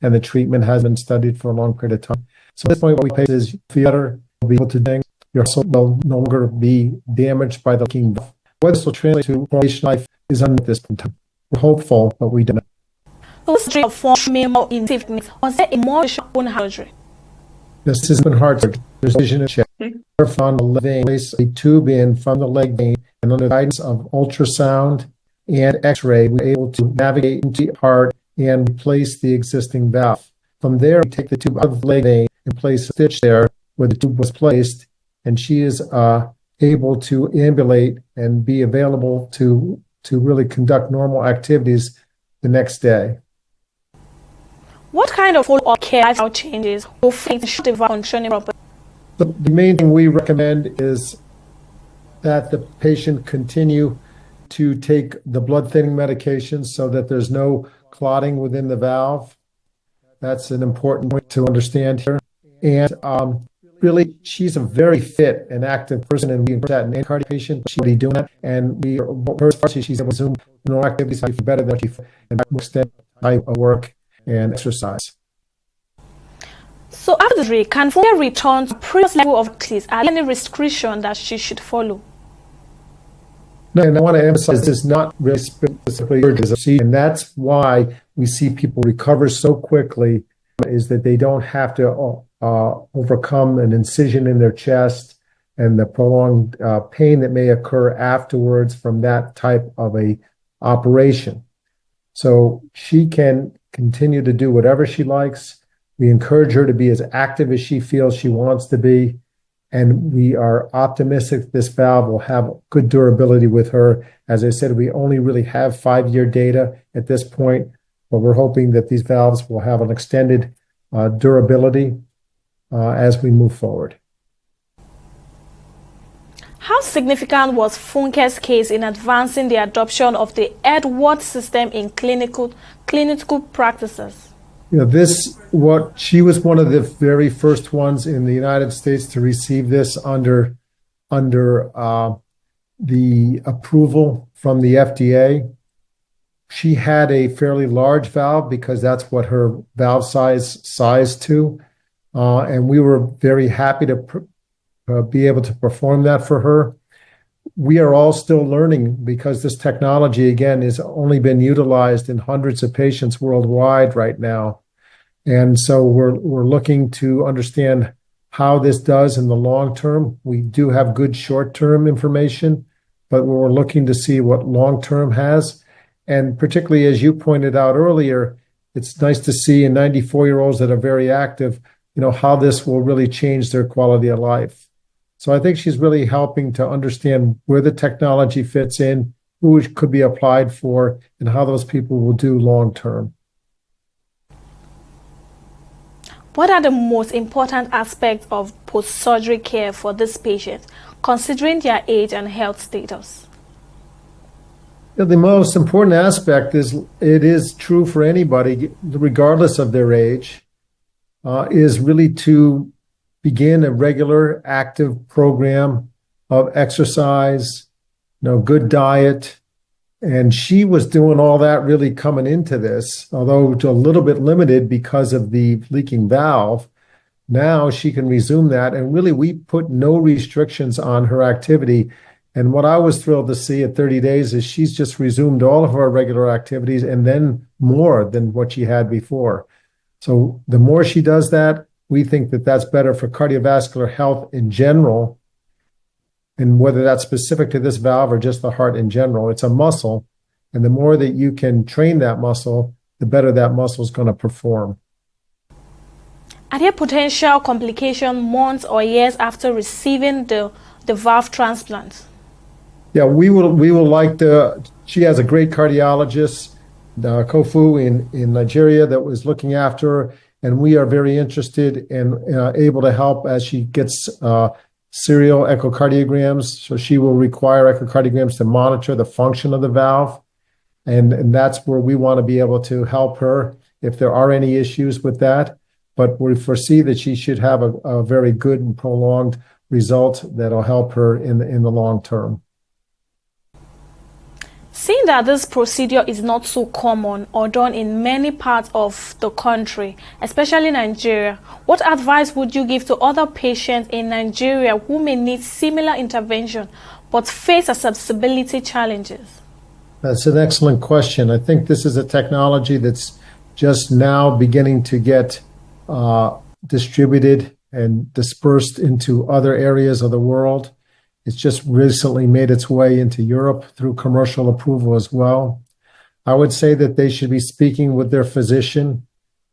and the treatment has been studied for a long period of time. So at this point, what we say is you feel better, you'll be able to do, your soul will no longer be damaged by the leaking valve. Whether this will translate to prolongation life is unknown at this point in time. We're hopeful, but we don't know. History of formal invasiveness. Was there a more open surgery? This has been hard surgery. There's vision and check. From the leg vein, place a tube in from the leg vein, and under the guidance of ultrasound and X-ray, we were able to navigate into the heart and replace the existing valve. From there, we take the tube out of the leg vein and place a stitch there where the tube was placed, and she is able to ambulate and be available to really conduct normal activities the next day. What kind of follow-up care lifestyle changes will face the valve functioning properly? The main thing we recommend is that the patient continue to take the blood thinning medications so that there's no clotting within the valve. That's an important point to understand here. And really, she's a very fit and active person, and we encourage that in any cardiac patient. She's already doing that, and she's able to resume normal activities better than she and extend type of work and exercise. So after the surgery, can Funke return to previous level of activities? Are there any restriction that she should follow? No, and I want to emphasize this is not really specifically surgery, and that's why we see people recover so quickly, is that they don't have to overcome an incision in their chest and the prolonged pain that may occur afterwards from that type of a operation. So she can continue to do whatever she likes. We encourage her to be as active as she feels she wants to be, and we are optimistic this valve will have good durability with her. As I said, we only really have 5-year data at this point, but we're hoping that these valves will have an extended durability as we move forward. How significant was Funke's case in advancing the adoption of the Edwards system in clinical practices? You know, she was one of the very first ones in the United States to receive this under the approval from the FDA. She had a fairly large valve because that's what her valve sized to, and we were very happy to be able to perform that for her. We are all still learning because this technology, again, has only been utilized in hundreds of patients worldwide right now. And so we're looking to understand how this does in the long term. We do have good short-term information, but we're looking to see what long-term has. And particularly, as you pointed out earlier, it's nice to see in 94-year-olds that are very active, you know, how this will really change their quality of life. So I think she's really helping to understand where the technology fits in, who it could be applied for, and how those people will do long term. What are the most important aspects of post-surgery care for this patient, considering their age and health status? The most important aspect is, it is true for anybody, regardless of their age, is really to begin a regular active program of exercise, good diet. And she was doing all that really coming into this, although a little bit limited because of the leaking valve. Now she can resume that. And really, we put no restrictions on her activity. And what I was thrilled to see at 30 days is she's just resumed all of her regular activities and then more than what she had before. So the more she does that, we think that that's better for cardiovascular health in general. And whether that's specific to this valve or just the heart in general, it's a muscle. And the more that you can train that muscle, the better that muscle is going to perform. Are there potential complications months or years after receiving the valve transplant? Yeah, we will like to. She has a great cardiologist, Kofu in Nigeria, that was looking after her. And we are very interested and able to help as she gets serial echocardiograms. So she will require echocardiograms to monitor the function of the valve. And that's where we want to be able to help her if there are any issues with that. But we foresee that she should have a very good and prolonged result that will help her in the long term. Seeing that this procedure is not so common or done in many parts of the country, especially Nigeria, what advice would you give to other patients in Nigeria who may need similar intervention but face accessibility challenges? That's an excellent question. I think this is a technology that's just now beginning to get distributed and dispersed into other areas of the world. It's just recently made its way into Europe through commercial approval as well. I would say that they should be speaking with their physician,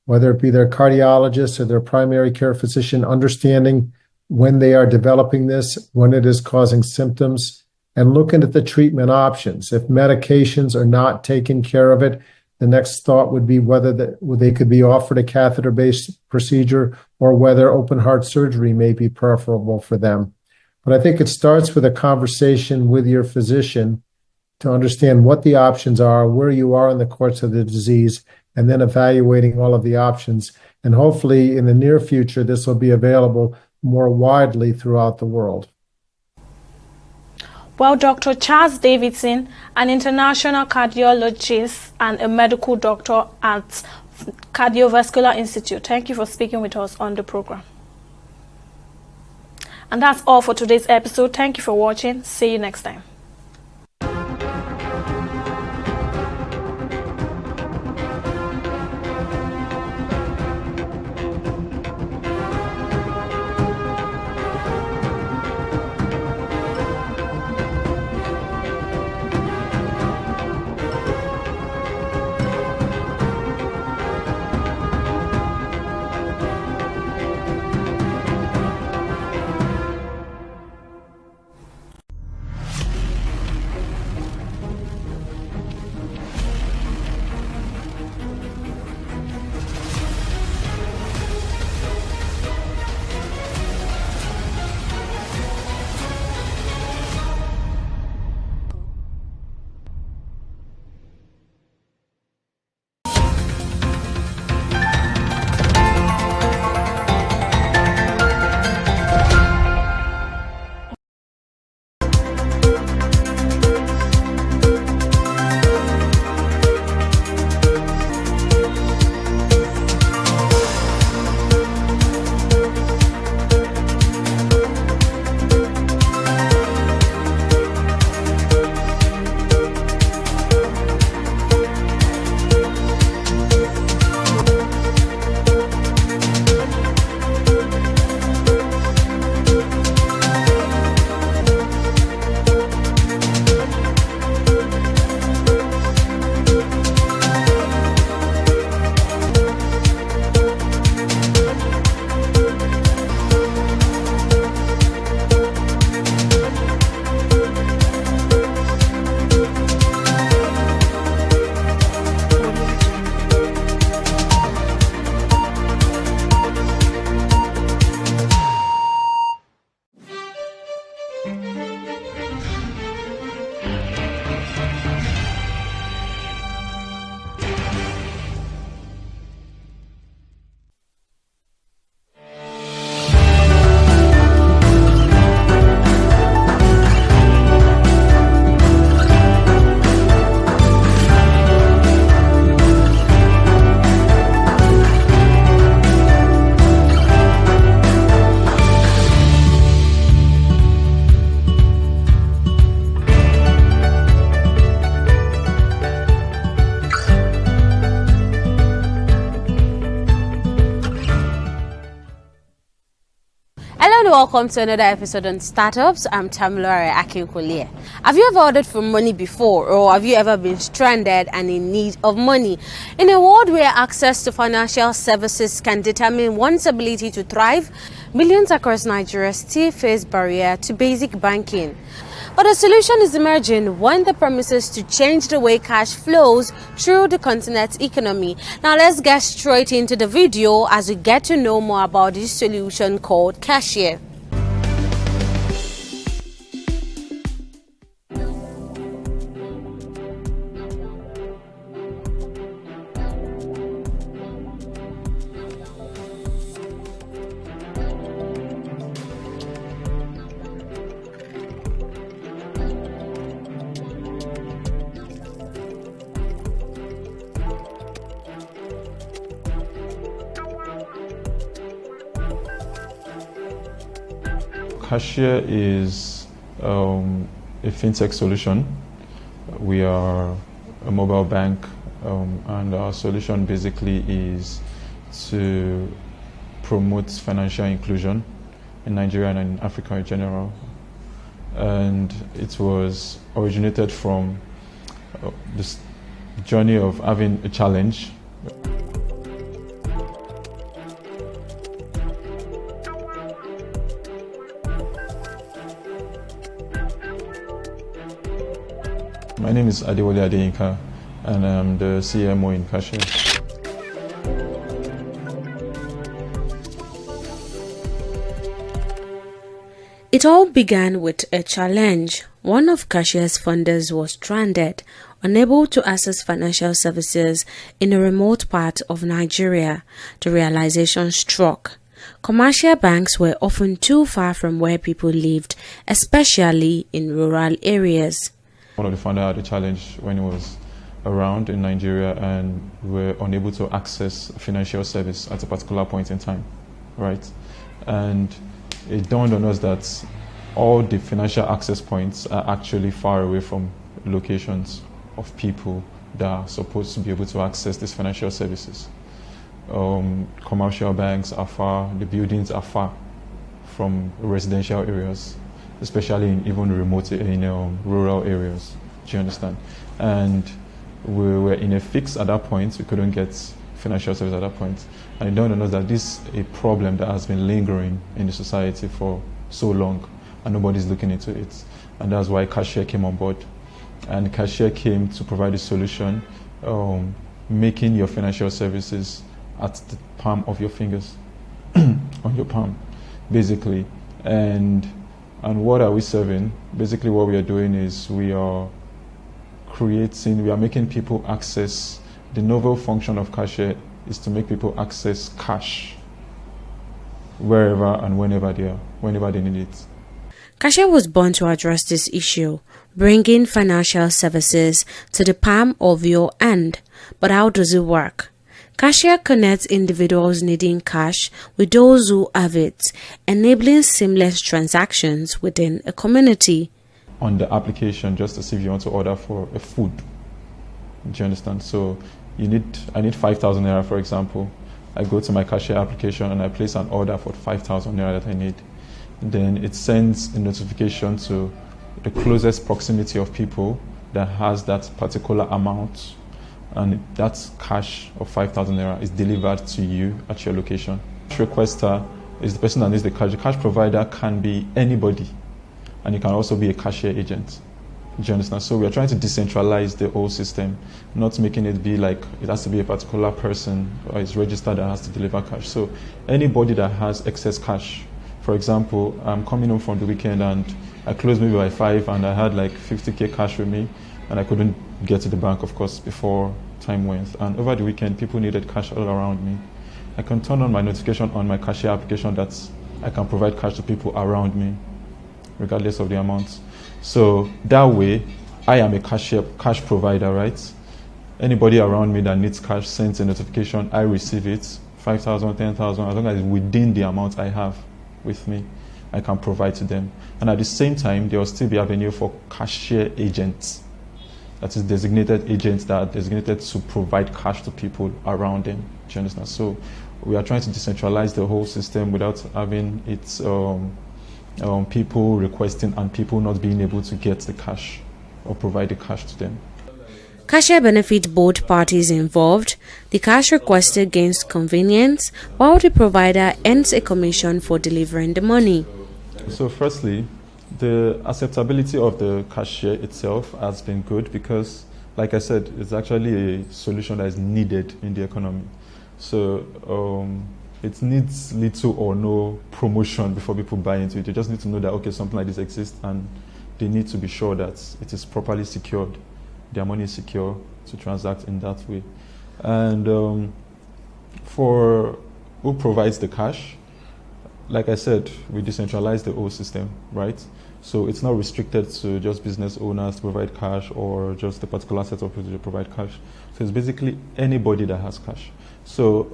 whether it be their cardiologist or their primary care physician, understanding when they are developing this, when it is causing symptoms, and looking at the treatment options. If medications are not taking care of it, the next thought would be whether they could be offered a catheter-based procedure or whether open heart surgery may be preferable for them. But I think it starts with a conversation with your physician to understand what the options are, where you are in the course of the disease, and then evaluating all of the options. And hopefully in the near future, this will be available more widely throughout the world. Well, Dr. Charles Davidson, an international cardiologist and a medical doctor at Cardiovascular Institute, thank you for speaking with us on the program. And that's all for today's episode. Thank you for watching. See you next time. Welcome to another episode on Startups. I'm Tamilore Akinkulie. Have you ever ordered for money before, or have you ever been stranded and in need of money? In a world where access to financial services can determine one's ability to thrive, millions across Nigeria still face barrier to basic banking. But a solution is emerging, one that promises to change the way cash flows through the continent's economy. Now let's get straight into the video as we get to know more about this solution called Cashier. Cashier is a fintech solution. We are a mobile bank, and our solution basically is to promote financial inclusion in Nigeria and in Africa in general. And it was originated from this journey of having a challenge. My name is Adewale Adeyinka, and I'm the CMO in Cashier. It all began with a challenge. One of Cashier's funders was stranded, unable to access financial services in a remote part of Nigeria. The realization struck. Commercial banks were often too far from where people lived, especially in rural areas. One of the founders had a challenge when he was around in Nigeria and were unable to access financial service at a particular point in time, right? And it dawned on us that all the financial access points are actually far away from locations of people that are supposed to be able to access these financial services. Commercial banks are far, the buildings are far from residential areas, especially in even remote, rural areas. Do you understand? And we were in a fix at that point. We couldn't get financial service at that point. And it dawned on us that this is a problem that has been lingering in the society for so long, and nobody's looking into it. And that's why Cashier came on board. And Cashier came to provide a solution, making your financial services at the palm of your fingers, on your palm, basically. And what are we serving? Basically what we are doing is we are making people access, the novel function of Cashier is to make people access cash wherever and whenever they need it. Cashier was born to address this issue, bringing financial services to the palm of your hand. But how does it work? Cashier connects individuals needing cash with those who have it, enabling seamless transactions within a community. On the application, just to see if you want to order for a food. Do you understand? So I need 5,000 naira, for example. I go to my Cashier application and I place an order for 5,000 naira that I need. Then it sends a notification to the closest proximity of people that has that particular amount, and that cash of 5,000 naira is delivered to you at your location. The requester is the person that needs the cash. The cash provider can be anybody, and it can also be a Cashier agent. Do you understand? So we are trying to decentralize the whole system, not making it be like it has to be a particular person or is registered that has to deliver cash. So anybody that has excess cash, for example, I'm coming home from the weekend and I closed maybe by 5 and I had like 50k cash with me and I couldn't get to the bank, of course, before time went. And over the weekend, people needed cash all around me. I can turn on my notification on my Cashier application that I can provide cash to people around me, regardless of the amount. So that way, I am a cash provider, right? Anybody around me that needs cash sends a notification, I receive it, 5,000, 10,000, as long as it's within the amount I have with me, I can provide to them. And at the same time, there will still be avenue for Cashier agents. That is designated agents that are designated to provide cash to people around them. Do you understand? So we are trying to decentralize the whole system without having its people requesting and people not being able to get the cash or provide the cash to them. Cashier benefits both parties involved. The cash requested gains convenience, while the provider earns a commission for delivering the money. So firstly, the acceptability of the Cashier itself has been good because, like I said, it's actually a solution that is needed in the economy. So it needs little or no promotion before people buy into it. You just need to know that, okay, something like this exists, and they need to be sure that it is properly secured. Their money is secure to transact in that way. And for who provides the cash, like I said, we decentralize the whole system, right? So it's not restricted to just business owners to provide cash or just a particular set of people to provide cash. So it's basically anybody that has cash. So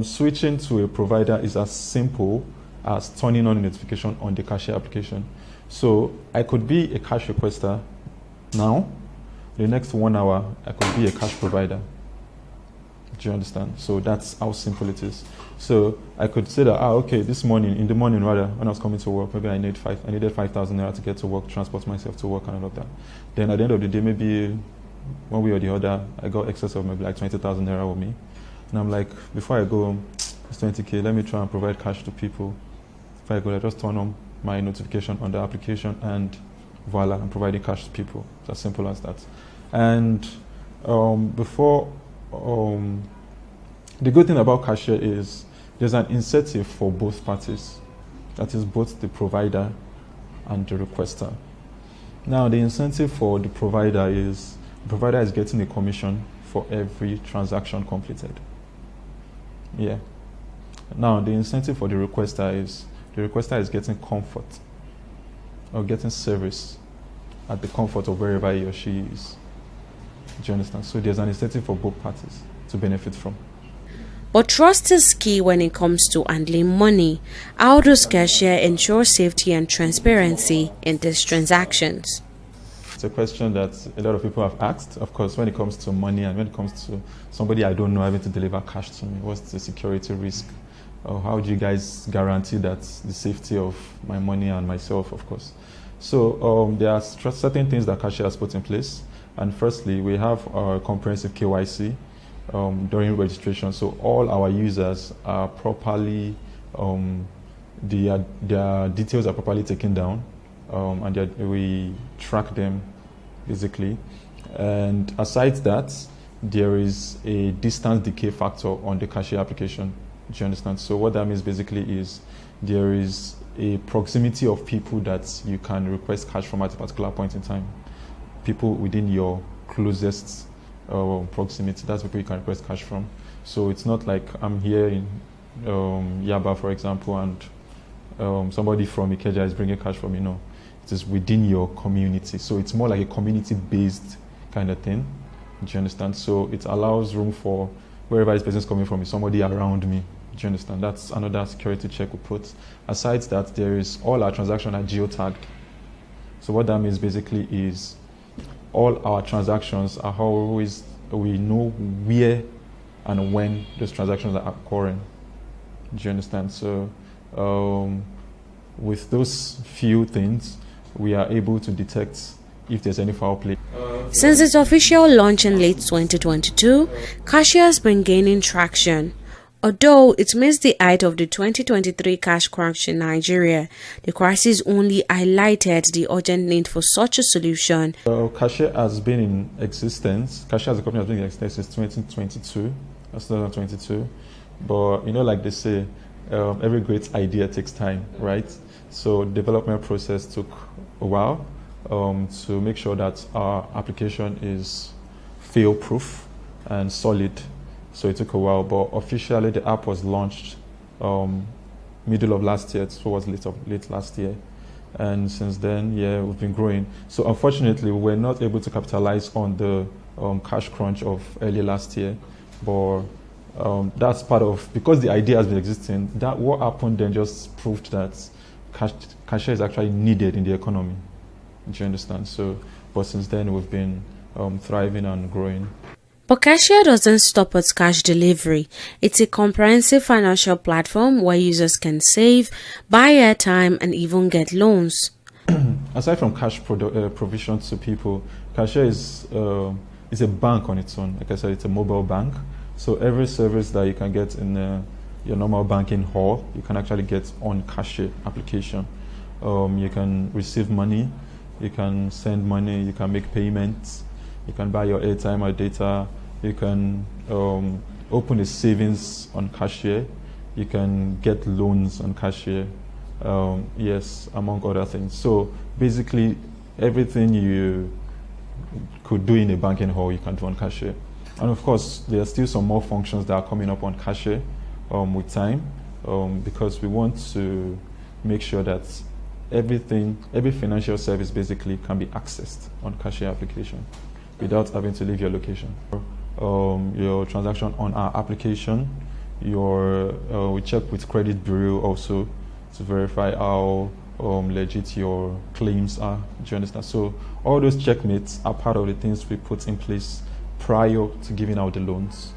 switching to a provider is as simple as turning on a notification on the cashier application. So I could be a cash requester now. The next 1 hour, I could be a cash provider. Do you understand? So that's how simple it is. So I could say that, okay, this morning, in the morning rather, when I was coming to work, maybe I needed 5,000 naira to get to work, transport myself to work and all of that. Then at the end of the day, maybe one way or the other, I got excess of maybe like 20,000 naira with me. And I'm like, before I go, it's 20K, let me try and provide cash to people. If I go, I just turn on my notification on the application and voila, I'm providing cash to people. It's as simple as that. And the good thing about cashier is there's an incentive for both parties. That is both the provider and the requester. Now, the incentive for the provider is getting a commission for every transaction completed. Yeah. Now, the incentive for the requester is getting comfort or getting service at the comfort of wherever he or she is. Do you understand? So there's an incentive for both parties to benefit from. But trust is key when it comes to handling money. How does cashier ensure safety and transparency in these transactions? It's a question that a lot of people have asked. Of course, when it comes to money and when it comes to somebody I don't know having to deliver cash to me, what's the security risk? Or how do you guys guarantee that the safety of my money and myself, of course? So there are certain things that cashier has put in place. And firstly, we have our comprehensive KYC during registration. So all our users are properly, their details are properly taken down, and we track them basically. And aside that, there is a distance decay factor on the cashier application. Do you understand? So what that means basically is there is a proximity of people that you can request cash from at a particular point in time. People within your closest proximity, that's people you can request cash from. So it's not like I'm here in Yaba, for example, and somebody from Ikeja is bringing cash from me. No, it is within your community. So it's more like a community-based kind of thing. Do you understand? So it allows room for wherever this person is coming from is somebody around me. Do you understand? That's another security check we put. Aside that, there is all our transactions are geotagged. So what that means basically is all our transactions are always, we know where and when those transactions are occurring. Do you understand? So with those few things, we are able to detect if there's any foul play. Since its official launch in late 2022, cashier has been gaining traction. Although it missed the height of the 2023 cash crunch in Nigeria, the crisis only highlighted the urgent need for such a solution. Cashier has been in existence. Cashier as a company has been in existence since 2022. That's 2022. But you know, like they say, every great idea takes time, right? So development process took a while to make sure that our application is fail-proof and solid. So it took a while, but officially the app was launched middle of last year, so it was late last year. And since then, yeah, we've been growing. So unfortunately, we were not able to capitalize on the cash crunch of early last year. But that's part of, because the idea has been existing, that what happened then just proved that cashier is actually needed in the economy. Do you understand? So, but since then, we've been thriving and growing. But cashier doesn't stop at cash delivery. It's a comprehensive financial platform where users can save, buy airtime, and even get loans. Aside from cash provision to people, cashier is a bank on its own. Like I said, it's a mobile bank. So every service that you can get in your normal banking hall, you can actually get on cashier application. You can receive money, you can send money, you can make payments. You can buy your airtime or data. You can open a savings on cashier. You can get loans on cashier. Yes, among other things. So basically, everything you could do in a banking hall, you can do on cashier. And of course, there are still some more functions that are coming up on cashier with time, because we want to make sure that every financial service basically can be accessed on cashier application without having to leave your location. Your transaction on our application, we check with credit bureau also to verify how legit your claims are. Do you understand? So all those checkmates are part of the things we put in place prior to giving out the loans.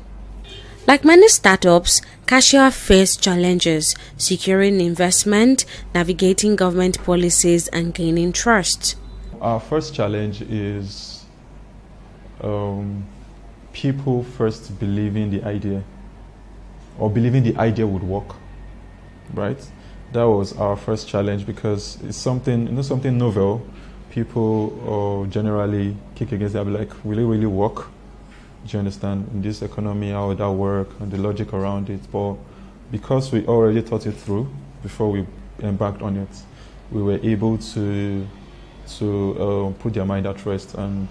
Like many startups, Cashier face challenges, securing investment, navigating government policies, and gaining trust. Our first challenge is people first believing the idea, or believing the idea would work, right? That was our first challenge, because it's something, something novel. People generally kick against that, be like, will it really work? Do you understand? In this economy, how would that work, and the logic around it? But because we already thought it through before we embarked on it, we were able to put their mind at rest and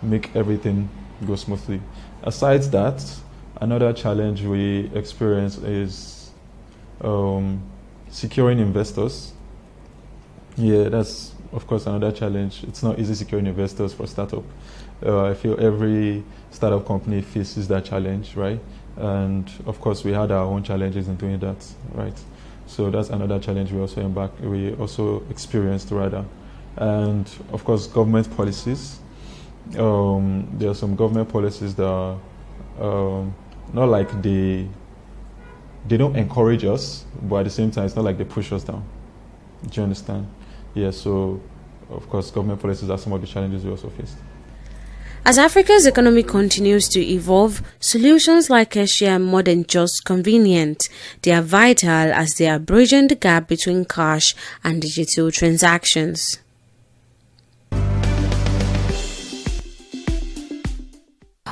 make everything go smoothly. Aside that, another challenge we experience is securing investors. Yeah, that's of course another challenge. It's not easy securing investors for a startup. I feel every startup company faces that challenge, right? And of course, we had our own challenges in doing that, right? So that's another challenge we also experienced rather. And of course, government policies. There are some government policies that are not like they don't encourage us, but at the same time, it's not like they push us down. Do you understand? Yeah, so of course, government policies are some of the challenges we also faced. As Africa's economy continues to evolve, solutions like Cashier are more than just convenient. They are vital as they are bridging the gap between cash and digital transactions.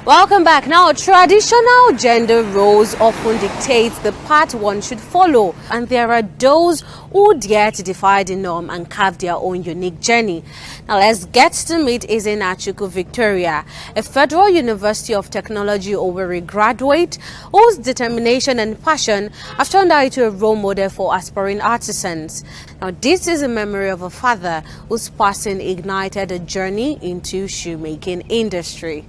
Welcome back. Now, traditional gender roles often dictate the path one should follow, and there are those who dare to defy the norm and carve their own unique journey. Now, let's get to meet Ezinachukwu Victoria, a Federal University of Technology Owerri graduate whose determination and passion have turned her into a role model for aspiring artisans. Now, this is a memory of a father whose passing ignited a journey into shoemaking industry.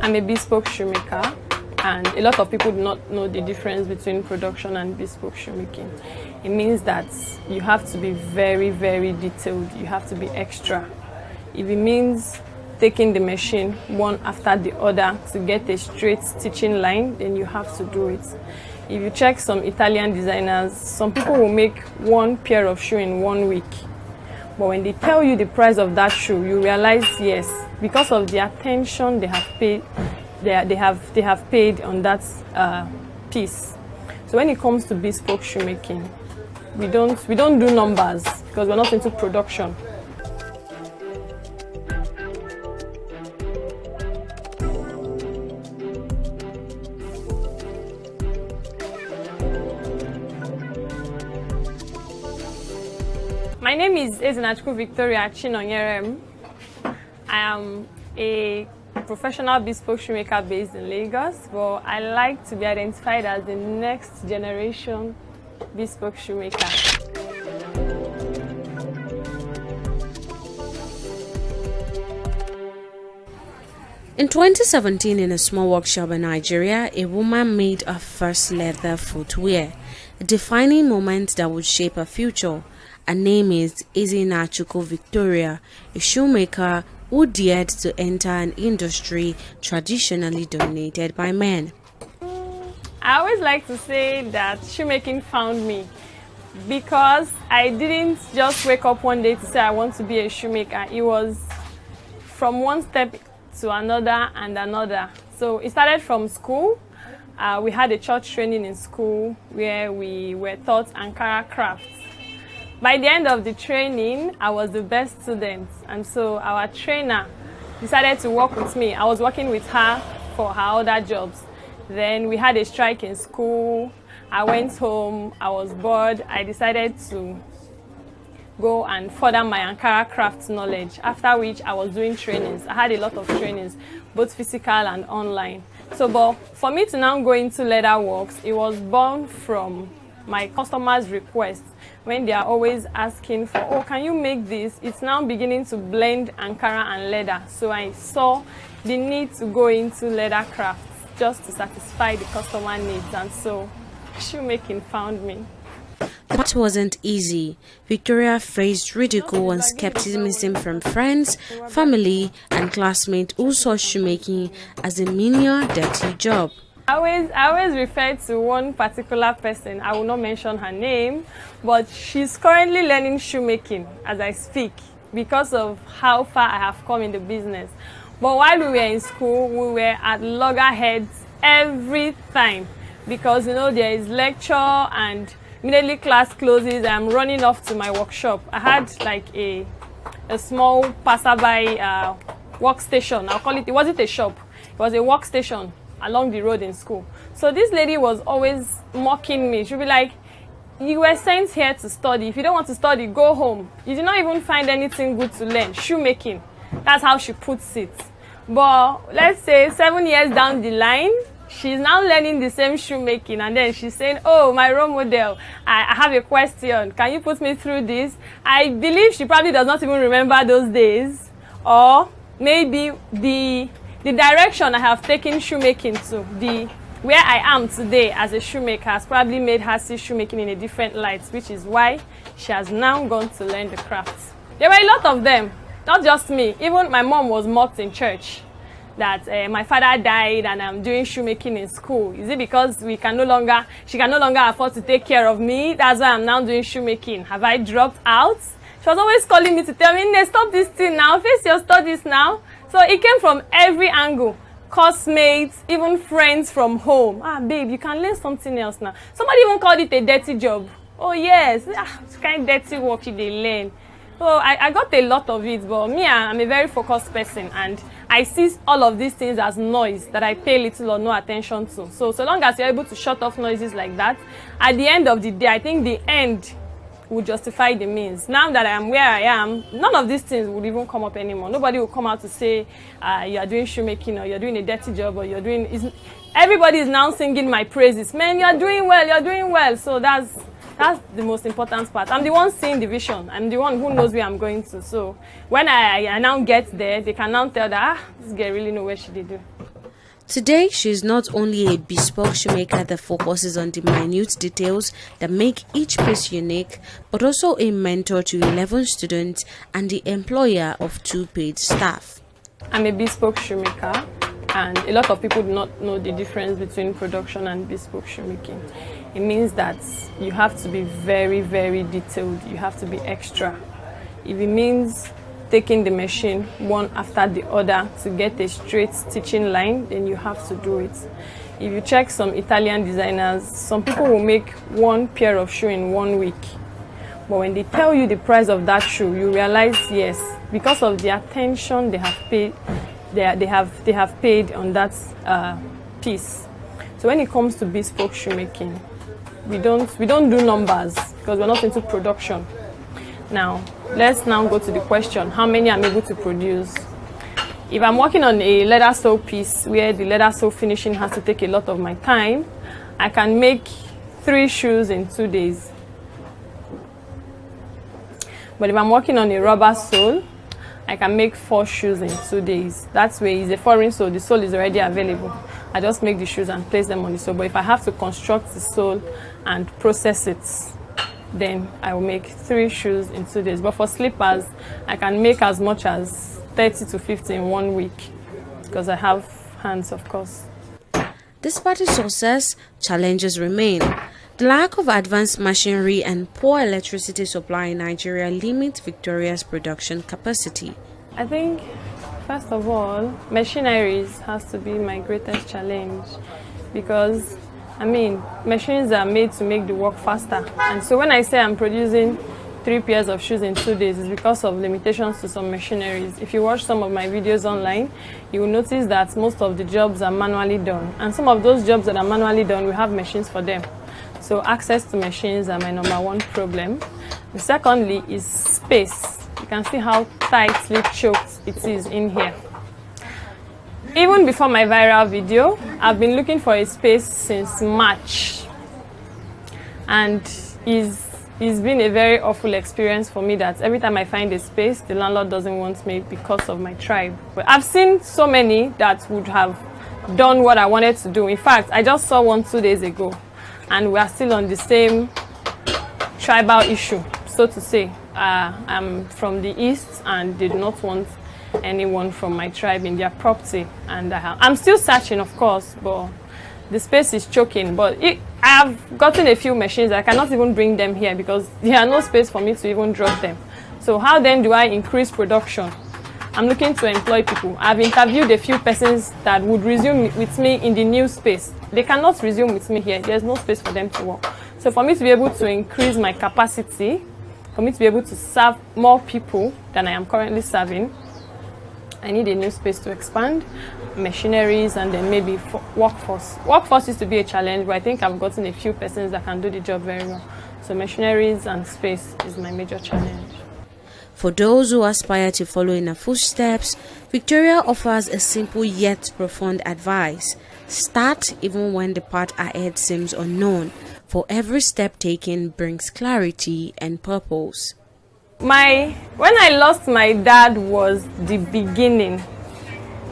I'm a bespoke shoemaker, and a lot of people do not know the difference between production and bespoke shoemaking. It means that you have to be very, very detailed. You have to be extra. If it means taking the machine one after the other to get a straight stitching line, then you have to do it. If you check some Italian designers, some people will make one pair of shoe in 1 week. But when they tell you the price of that shoe, you realize, yes, because of the attention they have paid, they have paid on that piece. So when it comes to bespoke shoemaking, we don't do numbers because we're not into production. My name is Ezinachukwu Victoria Chinonyerem. I am a professional bespoke shoemaker based in Lagos, but I like to be identified as the next generation bespoke shoemaker. In 2017, in a small workshop in Nigeria, a woman made her first leather footwear, a defining moment that would shape her future. Her name is Ezinachukwu Victoria, a shoemaker who dared to enter an industry traditionally dominated by men. I always like to say that shoemaking found me because I didn't just wake up one day to say I want to be a shoemaker. It was from one step to another and another. So it started from school. We had a church training in school where we were taught Ankara crafts. By the end of the training, I was the best student, and so our trainer decided to work with me. I was working with her for her other jobs. Then we had a strike in school. I went home, I was bored. I decided to go and further my Ankara crafts knowledge, after which I was doing trainings. I had a lot of trainings, both physical and online. So, but for me to now go into leather works, it was born from my customers' requests when they are always asking for, oh, can you make this? It's now beginning to blend Ankara and leather. So I saw the need to go into leather crafts just to satisfy the customer needs, and so shoemaking found me. That wasn't easy. Victoria faced ridicule and skepticism from friends, family, and classmates who saw shoemaking as a menial, dirty job. I always refer to one particular person. I will not mention her name, but she's currently learning shoemaking as I speak because of how far I have come in the business. But while we were in school, we were at loggerheads every time because, you know, there is lecture and immediately class closes, I'm running off to my workshop. I had like a small passerby workstation. I'll call it, it wasn't a shop, it was a workstation along the road in school. So this lady was always mocking me. She'd be like, you were sent here to study. If you don't want to study, go home. You did not even find anything good to learn. Shoemaking. That's how she puts it. But let's say 7 years down the line, she's now learning the same shoemaking, and then she's saying, oh, my role model, I have a question. Can you put me through this? I believe she probably does not even remember those days, or maybe the direction I have taken shoemaking to, where I am today as a shoemaker has probably made her see shoemaking in a different light, which is why she has now gone to learn the crafts. There were a lot of them, not just me. Even my mom was mocked in church that my father died and I'm doing shoemaking in school. Is it because she can no longer afford to take care of me? That's why I'm now doing shoemaking. Have I dropped out? She was always calling me to tell me, "Nay, stop this thing now, face your studies now." So it came from every angle. Classmates, even friends from home. Ah, babe, you can learn something else now. Somebody even called it a dirty job. Oh yes, it's kind of dirty work they learn. So I got a lot of it, but me, I'm a very focused person, and I see all of these things as noise that I pay little or no attention to. So long as you're able to shut off noises like that, at the end of the day, I think the end will justify the means. Now that I am where I am, none of these things would even come up anymore. Nobody will come out to say you are doing shoemaking, or you're doing a dirty job, or you're doing... Everybody is now singing my praises. Man, you're doing well, you're doing well. So that's the most important part. I'm the one seeing the vision. I'm the one who knows where I'm going to. So when I now get there, they can now tell that, this girl really know where she did do. Today, she is not only a bespoke shoemaker that focuses on the minute details that make each piece unique, but also a mentor to 11 students and the employer of 2 paid staff. I'm a bespoke shoemaker, and a lot of people do not know the difference between production and bespoke shoemaking. It means that you have to be very, very detailed. You have to be extra. If it means taking the machine one after the other to get a straight stitching line, then you have to do it. If you check some Italian designers, some people will make 1 pair of shoe in 1 week. But when they tell you the price of that shoe, you realize, yes, because of the attention they have paid, they have paid on that piece. So when it comes to bespoke shoemaking, we don't do numbers because we're not into production. Now, let's now go to the question, how many I'm able to produce. If I'm working on a leather sew piece where the leather sew finishing has to take a lot of my time, I can make 3 shoes in 2 days. But if I'm working on a rubber sole, I can make 4 shoes in 2 days. That's where it's a foreign sole, the sole is already available. I just make the shoes and place them on the sole. But if I have to construct the sole and process it, then I will make 3 shoes in 2 days. But for slippers, I can make as much as 30 to 50 in 1 week because I have hands, of course. Despite its success, challenges remain. The lack of advanced machinery and poor electricity supply in Nigeria limit Victoria's production capacity. I think, first of all, machineries has to be my greatest challenge because machines are made to make the work faster. And so when I say I'm producing 3 pairs of shoes in 2 days is because of limitations to some machineries. If you watch some of my videos online, you will notice that most of the jobs are manually done. And some of those jobs that are manually done, we have machines for them. So access to machines are my number one problem. The secondly is space. You can see how tightly choked it is in here. Even before my viral video, I've been looking for a space since March. And it's been a very awful experience for me that every time I find a space, the landlord doesn't want me because of my tribe. But I've seen so many that would have done what I wanted to do. In fact, I just saw one 2 days ago, and we are still on the same tribal issue, so to say. I'm from the east, and they do not want anyone from my tribe in their property. And I'm still searching, of course, but the space is choking. But I've gotten a few machines. I cannot even bring them here because there are no space for me to even drop them. So how then do I increase production? I'm looking to employ people. I've interviewed a few persons that would resume with me in the new space. They cannot resume with me here. There's no space for them to work. So for me to be able to increase my capacity, for me to be able to serve more people than I am currently serving, I need a new space to expand, machineries, and then maybe workforce. Workforce used to be a challenge, but I think I've gotten a few persons that can do the job very well. So machineries and space is my major challenge. For those who aspire to follow in her footsteps, Victoria offers a simple yet profound advice. Start even when the path ahead seems unknown, for every step taken brings clarity and purpose. When I lost my dad was the beginning.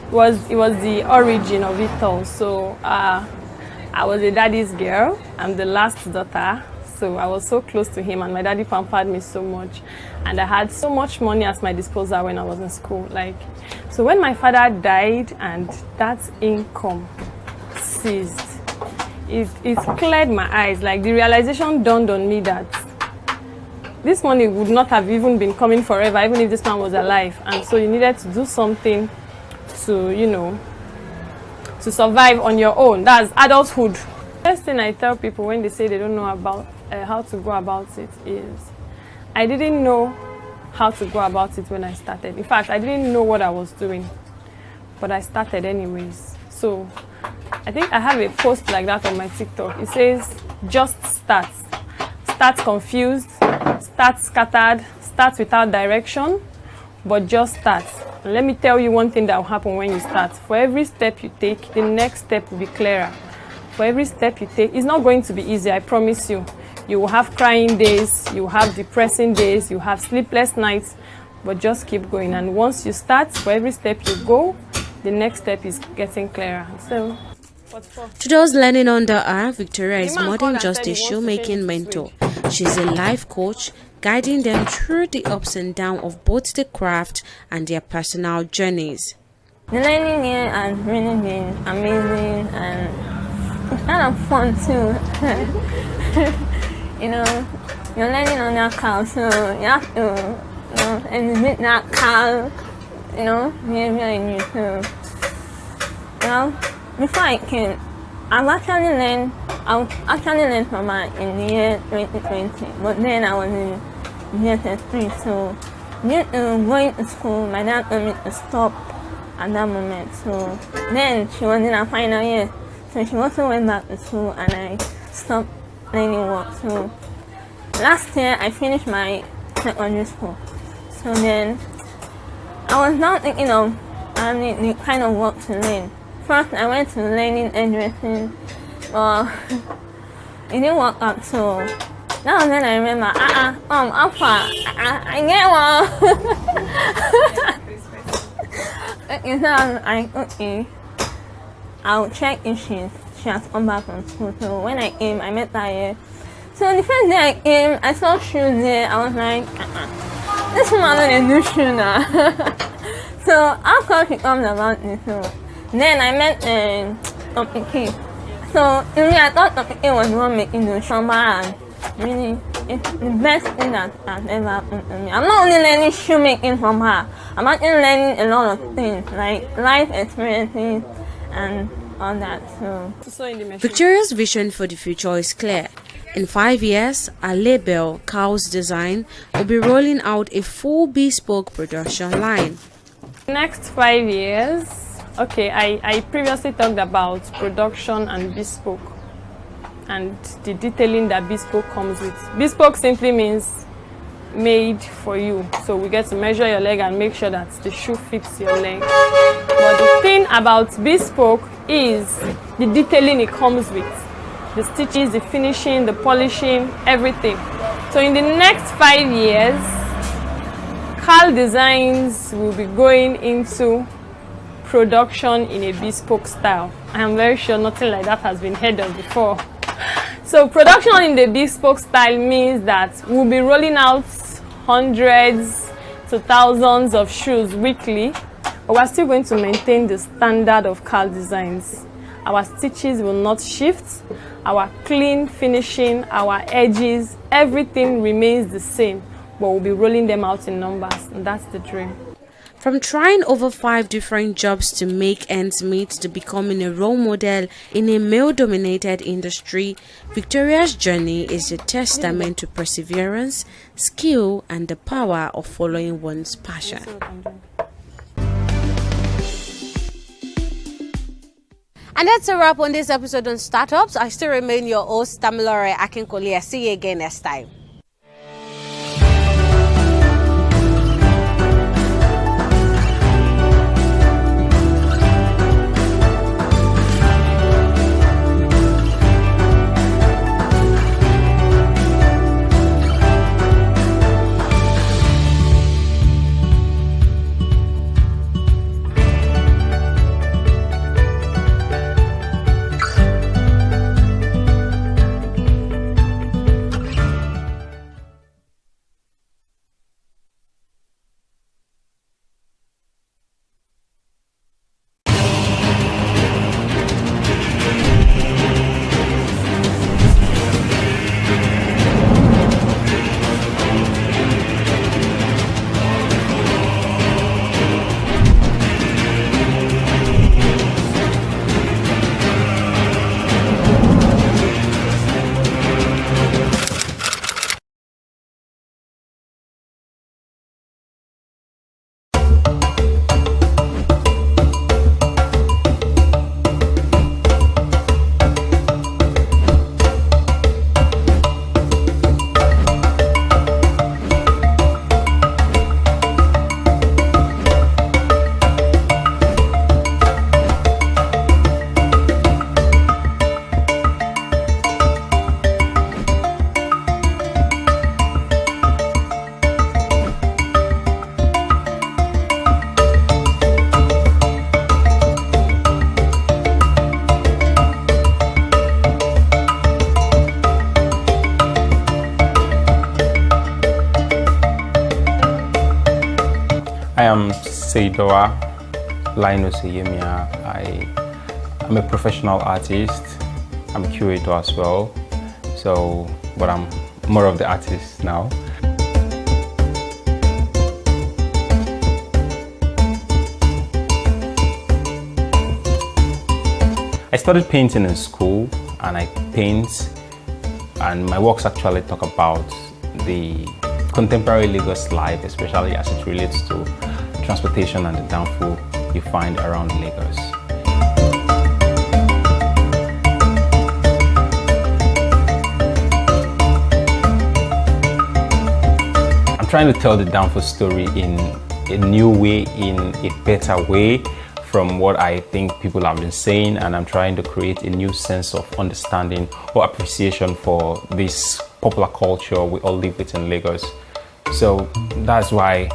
It was the origin of it all. So I was a daddy's girl. I'm the last daughter. So I was so close to him, and my daddy pampered me so much. And I had so much money at my disposal when I was in school. So when my father died and that income ceased, it cleared my eyes. Like, the realization dawned on me that this money would not have even been coming forever, even if this man was alive. And so you needed to do something to, to survive on your own. That's adulthood. First thing I tell people when they say they don't know about how to go about it is, I didn't know how to go about it when I started. In fact, I didn't know what I was doing, but I started anyways. So I think I have a post like that on my TikTok. It says, just start. Start confused, start scattered, start without direction, but just start. And let me tell you one thing that will happen when you start. For every step you take, the next step will be clearer. For every step you take, it's not going to be easy, I promise you. You will have crying days, you will have depressing days, you will have sleepless nights, but just keep going. And once you start, for every step you go, the next step is getting clearer. So, to those learning under her, Victoria is more than just a shoemaking mentor. She's a life coach, guiding them through the ups and downs of both the craft and their personal journeys. The learning here has really been amazing, and it's kind of fun too. You're learning on that cow, so you have to exhibit that cow, behavior in you too. Before I came, I actually learned from her in the year 2020, but then I was in GSS3, so due to going to school, my dad told me to stop at that moment. So then she was in her final year, so she also went back to school, and I stopped learning work. So last year I finished my secondary school, so then I was now thinking of the kind of work to learn. First, I went to learning hairdressing, but it didn't work out. So that was when I remember, Alpha, I get one. Okay, so I was like, okay, I'll check if she has come back from school. So when I came, I met her here. So the first day I came, I saw shoes there. I was like, this woman don't do shoes now. So how come she comes about this? So then I met Dr. K. So to me, I thought Dr. K was the one making the shamba, and really, it's the best thing that has ever happened to me. I'm not only learning shoemaking from her, I'm actually learning a lot of things, like life experiences and all that. So Victoria's vision for the future is clear. In 5 years, our label, Cow's Design, will be rolling out a full bespoke production line. Next 5 years, okay, I previously talked about production and bespoke and the detailing that bespoke comes with. Bespoke simply means made for you. So we get to measure your leg and make sure that the shoe fits your leg. But the thing about bespoke is the detailing it comes with. The stitches, the finishing, the polishing, everything. So in the next 5 years, Carl Designs will be going into production in a bespoke style. I am very sure nothing like that has been heard of before. So production in the bespoke style means that we'll be rolling out hundreds to thousands of shoes weekly, but we're still going to maintain the standard of Carl Designs. Our stitches will not shift, our clean finishing, our edges, everything remains the same, but we'll be rolling them out in numbers, and that's the dream. From trying over 5 different jobs to make ends meet to becoming a role model in a male-dominated industry, Victoria's journey is a testament to perseverance, skill, and the power of following one's passion. And that's a wrap on this episode on Startups. I still remain your host, Tamilore Akinkolia. See you again next time. I am Seidoa Linus Yemia. I'm a professional artist. I'm a curator as well. But I'm more of the artist now. I started painting in school, and I paint, and my works actually talk about the contemporary Lagos life, especially as it relates to transportation and the downfall you find around Lagos. I'm trying to tell the downfall story in a new way, in a better way from what I think people have been saying, and I'm trying to create a new sense of understanding or appreciation for this popular culture we all live with in Lagos. So that's why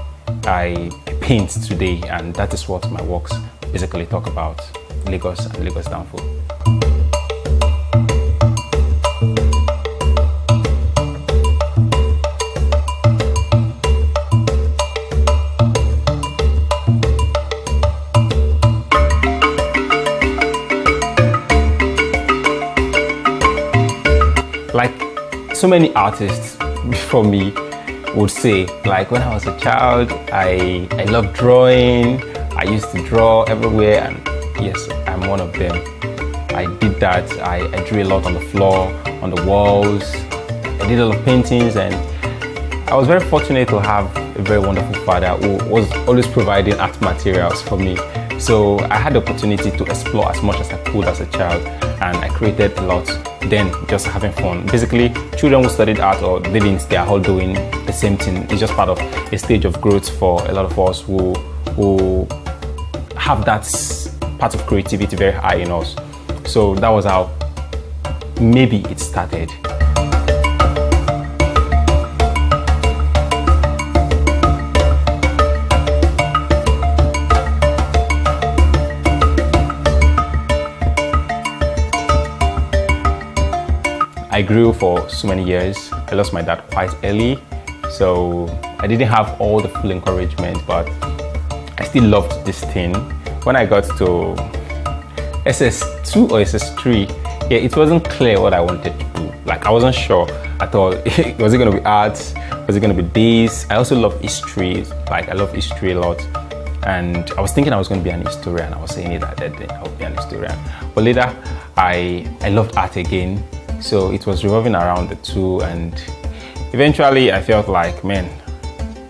I paint today, and that is what my works basically talk about, Lagos and Lagos downfall. Like so many artists before me would say, like when I was a child, I loved drawing. I used to draw everywhere, and yes, I'm one of them. I did that. I drew a lot on the floor, on the walls, I did a lot of paintings, and I was very fortunate to have a very wonderful father who was always providing art materials for me. So I had the opportunity to explore as much as I could as a child, and I created a lot. Then just having fun. Basically, children who studied art or didn't, they are all doing the same thing. It's just part of a stage of growth for a lot of us who have that part of creativity very high in us. So that was how maybe it started. I grew for so many years. I lost my dad quite early, so I didn't have all the full encouragement, but I still loved this thing. When I got to SS2 or SS3, yeah, it wasn't clear what I wanted to do. Like, I wasn't sure at all. Was it going to be art? Was it going to be this? I also love history. Like, I love history a lot. And I was thinking I was going to be an historian. I was saying it that day, I would be an historian. But later, I loved art again. So it was revolving around the two, and eventually I felt like, man,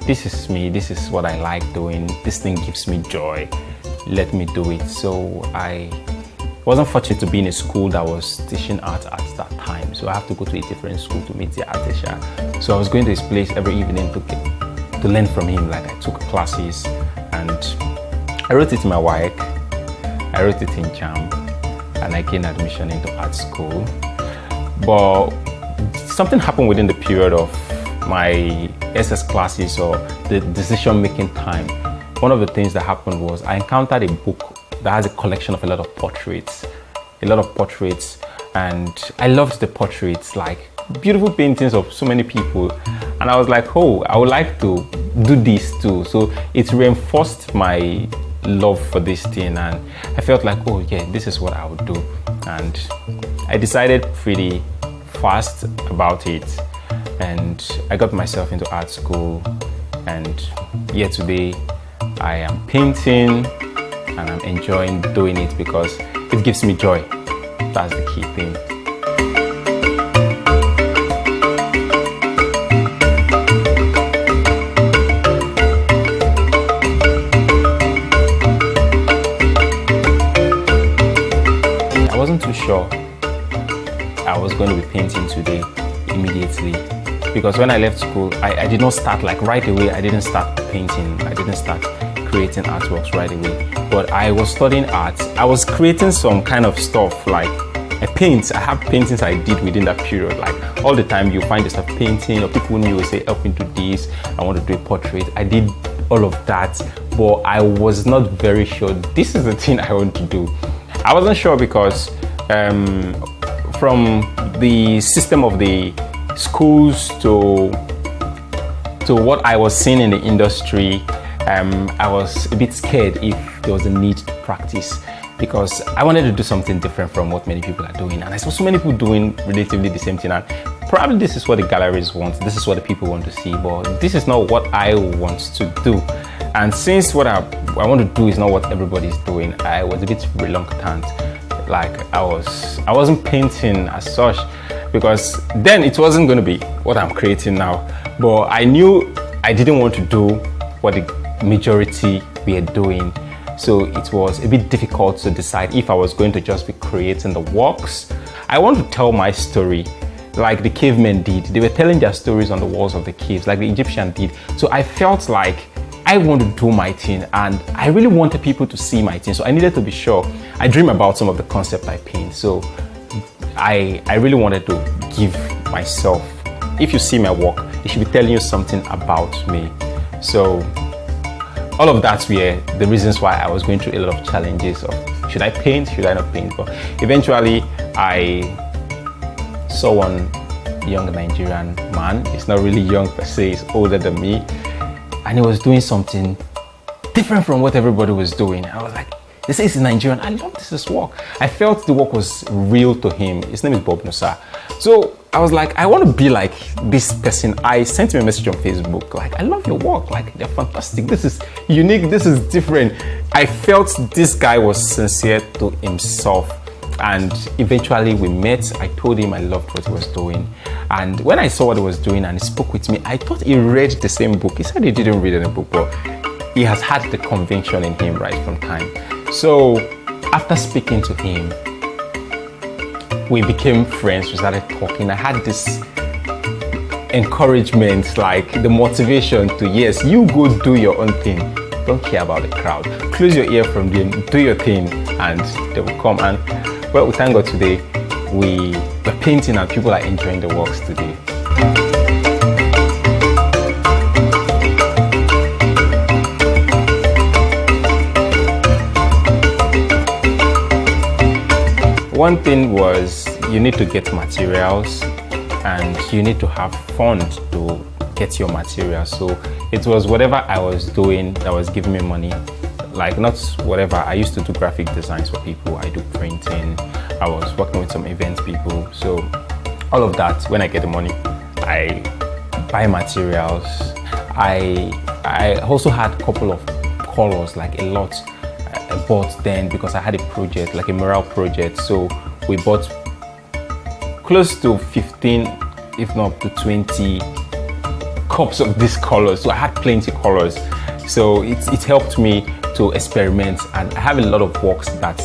this is me, this is what I like doing, this thing gives me joy, let me do it. So I wasn't fortunate to be in a school that was teaching art at that time, so I have to go to a different school to meet the art teacher. So I was going to his place every evening to learn from him. Like, I took classes, and I wrote it in my WAEC, I wrote it in JAM, and I gained admission into art school. But something happened within the period of my SS classes or the decision-making time. One of the things that happened was I encountered a book that has a collection of a lot of portraits, and I loved the portraits, like beautiful paintings of so many people. And I was like, oh, I would like to do this too. So it reinforced my love for this thing, and I felt like, oh yeah, this is what I would do. And I decided pretty fast about it, and I got myself into art school, and yet today I am painting and I'm enjoying doing it because it gives me joy. That's the key thing. I wasn't too sure I was going to be painting today immediately, because when I left school, I did not start like right away. I didn't start painting. I didn't start creating artworks right away. But I was studying art. I was creating some kind of stuff, like I paint. I have paintings I did within that period. Like, all the time you find yourself painting, or people knew, will say, help me do this. I want to do a portrait. I did all of that, but I was not very sure this is the thing I want to do. I wasn't sure because from the system of the schools to what I was seeing in the industry, I was a bit scared if there was a need to practice, because I wanted to do something different from what many people are doing, and I saw so many people doing relatively the same thing, and probably this is what the galleries want, this is what the people want to see, but this is not what I want to do. And since what I want to do is not what everybody is doing, I was a bit reluctant. Like, I wasn't painting as such, because then it wasn't going to be what I'm creating now. But I knew I didn't want to do what the majority were doing. So it was a bit difficult to decide if I was going to just be creating the works. I want to tell my story like the cavemen did. They were telling their stories on the walls of the caves like the Egyptian did. So I felt like I want to do my thing, and I really wanted people to see my thing. So I needed to be sure. I dream about some of the concepts I paint. So I really wanted to give myself, if you see my work, it should be telling you something about me. So all of that were the reasons why I was going through a lot of challenges of, should I paint, should I not paint? But eventually I saw one young Nigerian man. He's not really young per se, he's older than me. And he was doing something different from what everybody was doing. I was like, this is Nigerian. I love this work. I felt the work was real to him. His name is Bob Nusa. So I was like, I want to be like this person. I sent him a message on Facebook, like, I love your work. Like, they're fantastic. This is unique. This is different. I felt this guy was sincere to himself. And eventually we met. I told him I loved what he was doing. And when I saw what he was doing and he spoke with me, I thought he read the same book. He said he didn't read any book, but he has had the conviction in him right from time. So after speaking to him, we became friends. We started talking. I had this encouragement, like the motivation to, yes, you go do your own thing. Don't care about the crowd. Close your ear from them, do your thing, and they will come. And well, we thank God today, we're painting and people are enjoying the works today. One thing was you need to get materials and you need to have funds to get your materials. So it was whatever I was doing that was giving me money. Like not whatever, I used to do graphic designs for people, I do printing, I was working with some event people. So all of that, when I get the money, I buy materials. I also had a couple of colors, like a lot. I bought then because I had a project, like a mural project. So we bought close to 15, if not to 20 cups of these colors. So I had plenty of colors. So it helped me to experiment, and I have a lot of works that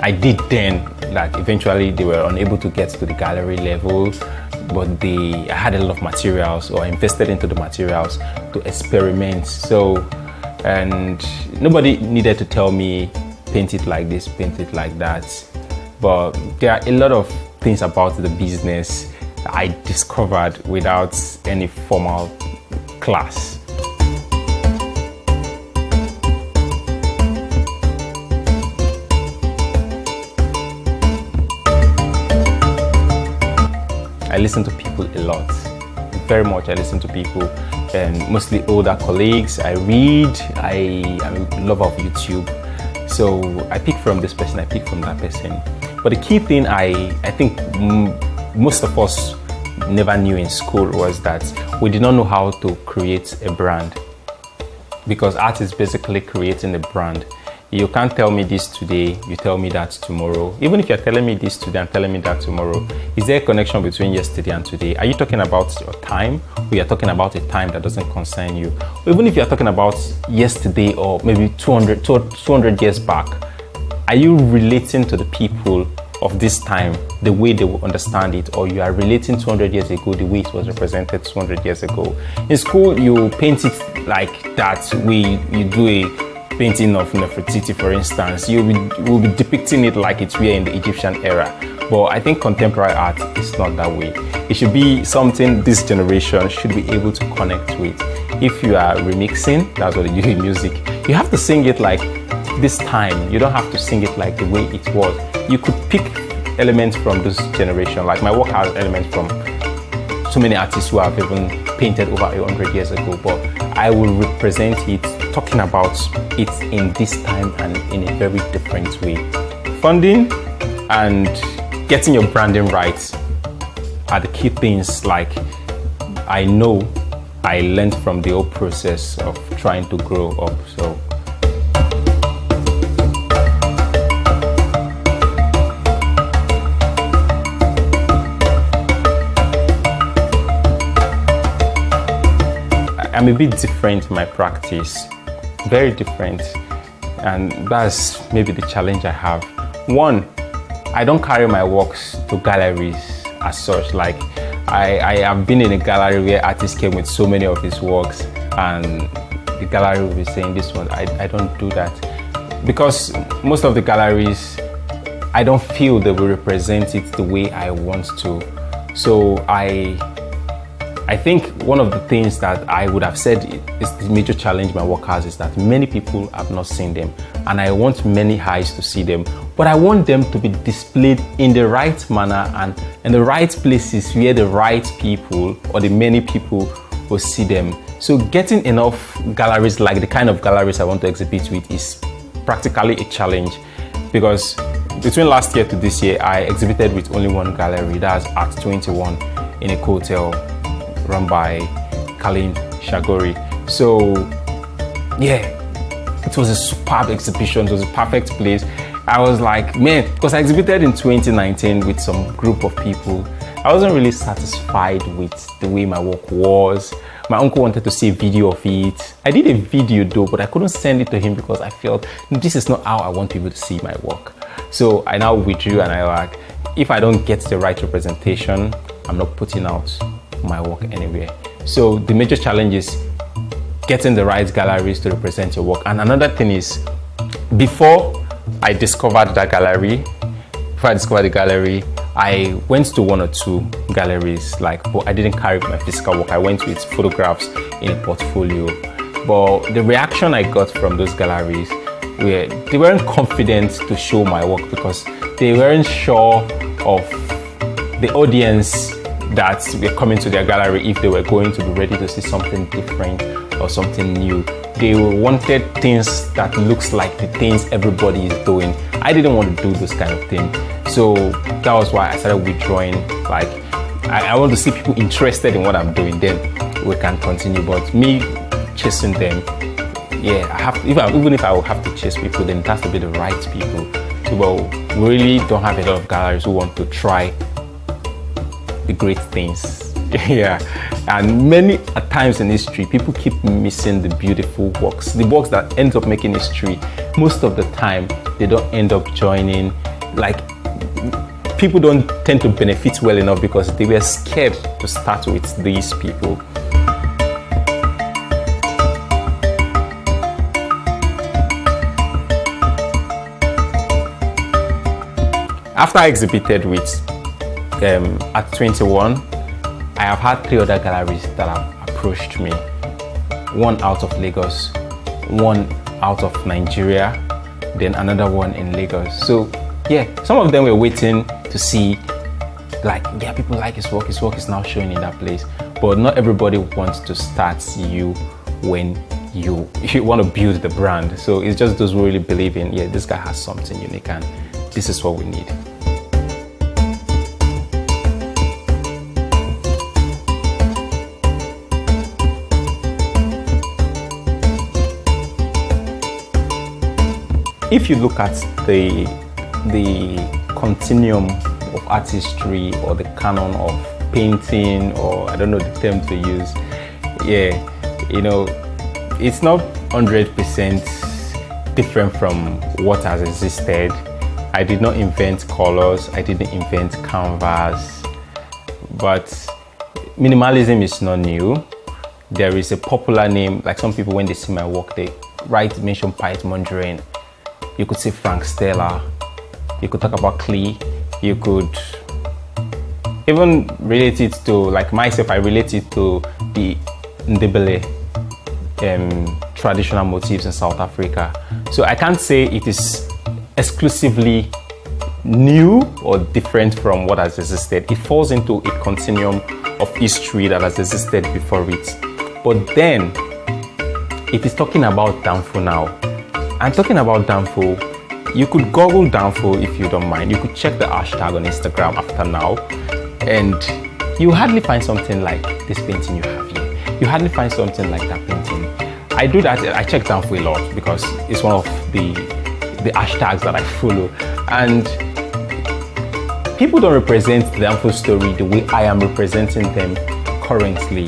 I did then that eventually they were unable to get to the gallery level, but I had a lot of materials, or I invested into the materials to experiment. So, and nobody needed to tell me paint it like this, paint it like that, but there are a lot of things about the business I discovered without any formal class. I listen to people a lot, very much. I listen to people, and mostly older colleagues. I read, I'm a lover of YouTube. So I pick from this person, I pick from that person. But the key thing I think most of us never knew in school was that we did not know how to create a brand, because art is basically creating a brand. You can't tell me this today, you tell me that tomorrow. Even if you're telling me this today and telling me that tomorrow, is there a connection between yesterday and today? Are you talking about your time, or you're talking about a time that doesn't concern you? Or even if you're talking about yesterday or maybe 200 years back, are you relating to the people of this time the way they will understand it, or you are relating 200 years ago the way it was represented 200 years ago? In school, you paint it like that way. You do a painting of Nefertiti, for instance, you will be depicting it like it's we are in the Egyptian era. But I think contemporary art is not that way. It should be something this generation should be able to connect with. If you are remixing, that's what you do in music, you have to sing it like this time. You don't have to sing it like the way it was. You could pick elements from this generation. Like my work has elements from so many artists who have even painted over 100 years ago, but I will represent it, talking about it in this time and in a very different way. Funding and getting your branding right are the key things. Like I know I learned from the whole process of trying to grow up. So I'm a bit different in my practice, very different, and that's maybe the challenge I have. One, I don't carry my works to galleries as such. Like I have been in a gallery where artists came with so many of his works, and the gallery will be saying this one. I don't do that, because most of the galleries, I don't feel they will represent it the way I want to. So I think one of the things that I would have said is the major challenge my work has is that many people have not seen them, and I want many eyes to see them, but I want them to be displayed in the right manner and in the right places where the right people or the many people will see them. So getting enough galleries, like the kind of galleries I want to exhibit with, is practically a challenge, because between last year to this year, I exhibited with only one gallery, that's Art 21 in a hotel run by Kalin Shagori. So yeah, it was a superb exhibition. It was a perfect place. I was like, man, because I exhibited in 2019 with some group of people, I wasn't really satisfied with the way my work was. My uncle wanted to see a video of it. I did a video though, but I couldn't send it to him because I felt this is not how I want people to see my work. So I now withdrew, and I like, if I don't get the right representation, I'm not putting out my work anywhere. So the major challenge is getting the right galleries to represent your work. And another thing is, before I discovered the gallery, I went to one or two galleries, but I didn't carry my physical work. I went with photographs in a portfolio. But the reaction I got from those galleries, they weren't confident to show my work because they weren't sure of the audience that were coming to their gallery, if they were going to be ready to see something different or something new. They wanted things that looks like the things everybody is doing. I didn't want to do this kind of thing. So that was why I started withdrawing. I want to see people interested in what I'm doing, then we can continue. But me chasing them, even if I will have to chase people, then it has to be the right people. Well, we really don't have a lot of galleries who want to try the great things. Yeah, and many times in history, people keep missing the beautiful works, the works that ends up making history. Most of the time, they don't end up joining. People don't tend to benefit well enough because they were scared to start with these people. After I exhibited with at 21, I have had 3 other galleries that have approached me. One out of Lagos, one out of Nigeria, then another one in Lagos. So yeah, some of them were waiting to see, people like his work is now showing in that place. But not everybody wants to start you when you want to build the brand. So it's just those who really believe in, this guy has something unique and this is what we need. If you look at the continuum of artistry or the canon of painting, or I don't know the term to use, it's not 100% different from what has existed. I did not invent colors, I didn't invent canvas, but minimalism is not new. There is a popular name, like some people when they see my work, they mention Piet Mondrian. You could say Frank Stella, you could talk about Klee, you could even relate it to, like myself, I relate it to the Ndebele traditional motifs in South Africa. So I can't say it is exclusively new or different from what has existed. It falls into a continuum of history that has existed before it. But then, it is talking about Danfo now. And talking about Danfo, you could Google Danfo if you don't mind. You could check the hashtag on Instagram after now, and you hardly find something like this painting you have here. You hardly find something like that painting. I do that. I check Danfo a lot because it's one of the hashtags that I follow, and people don't represent the Danfo story the way I am representing them currently.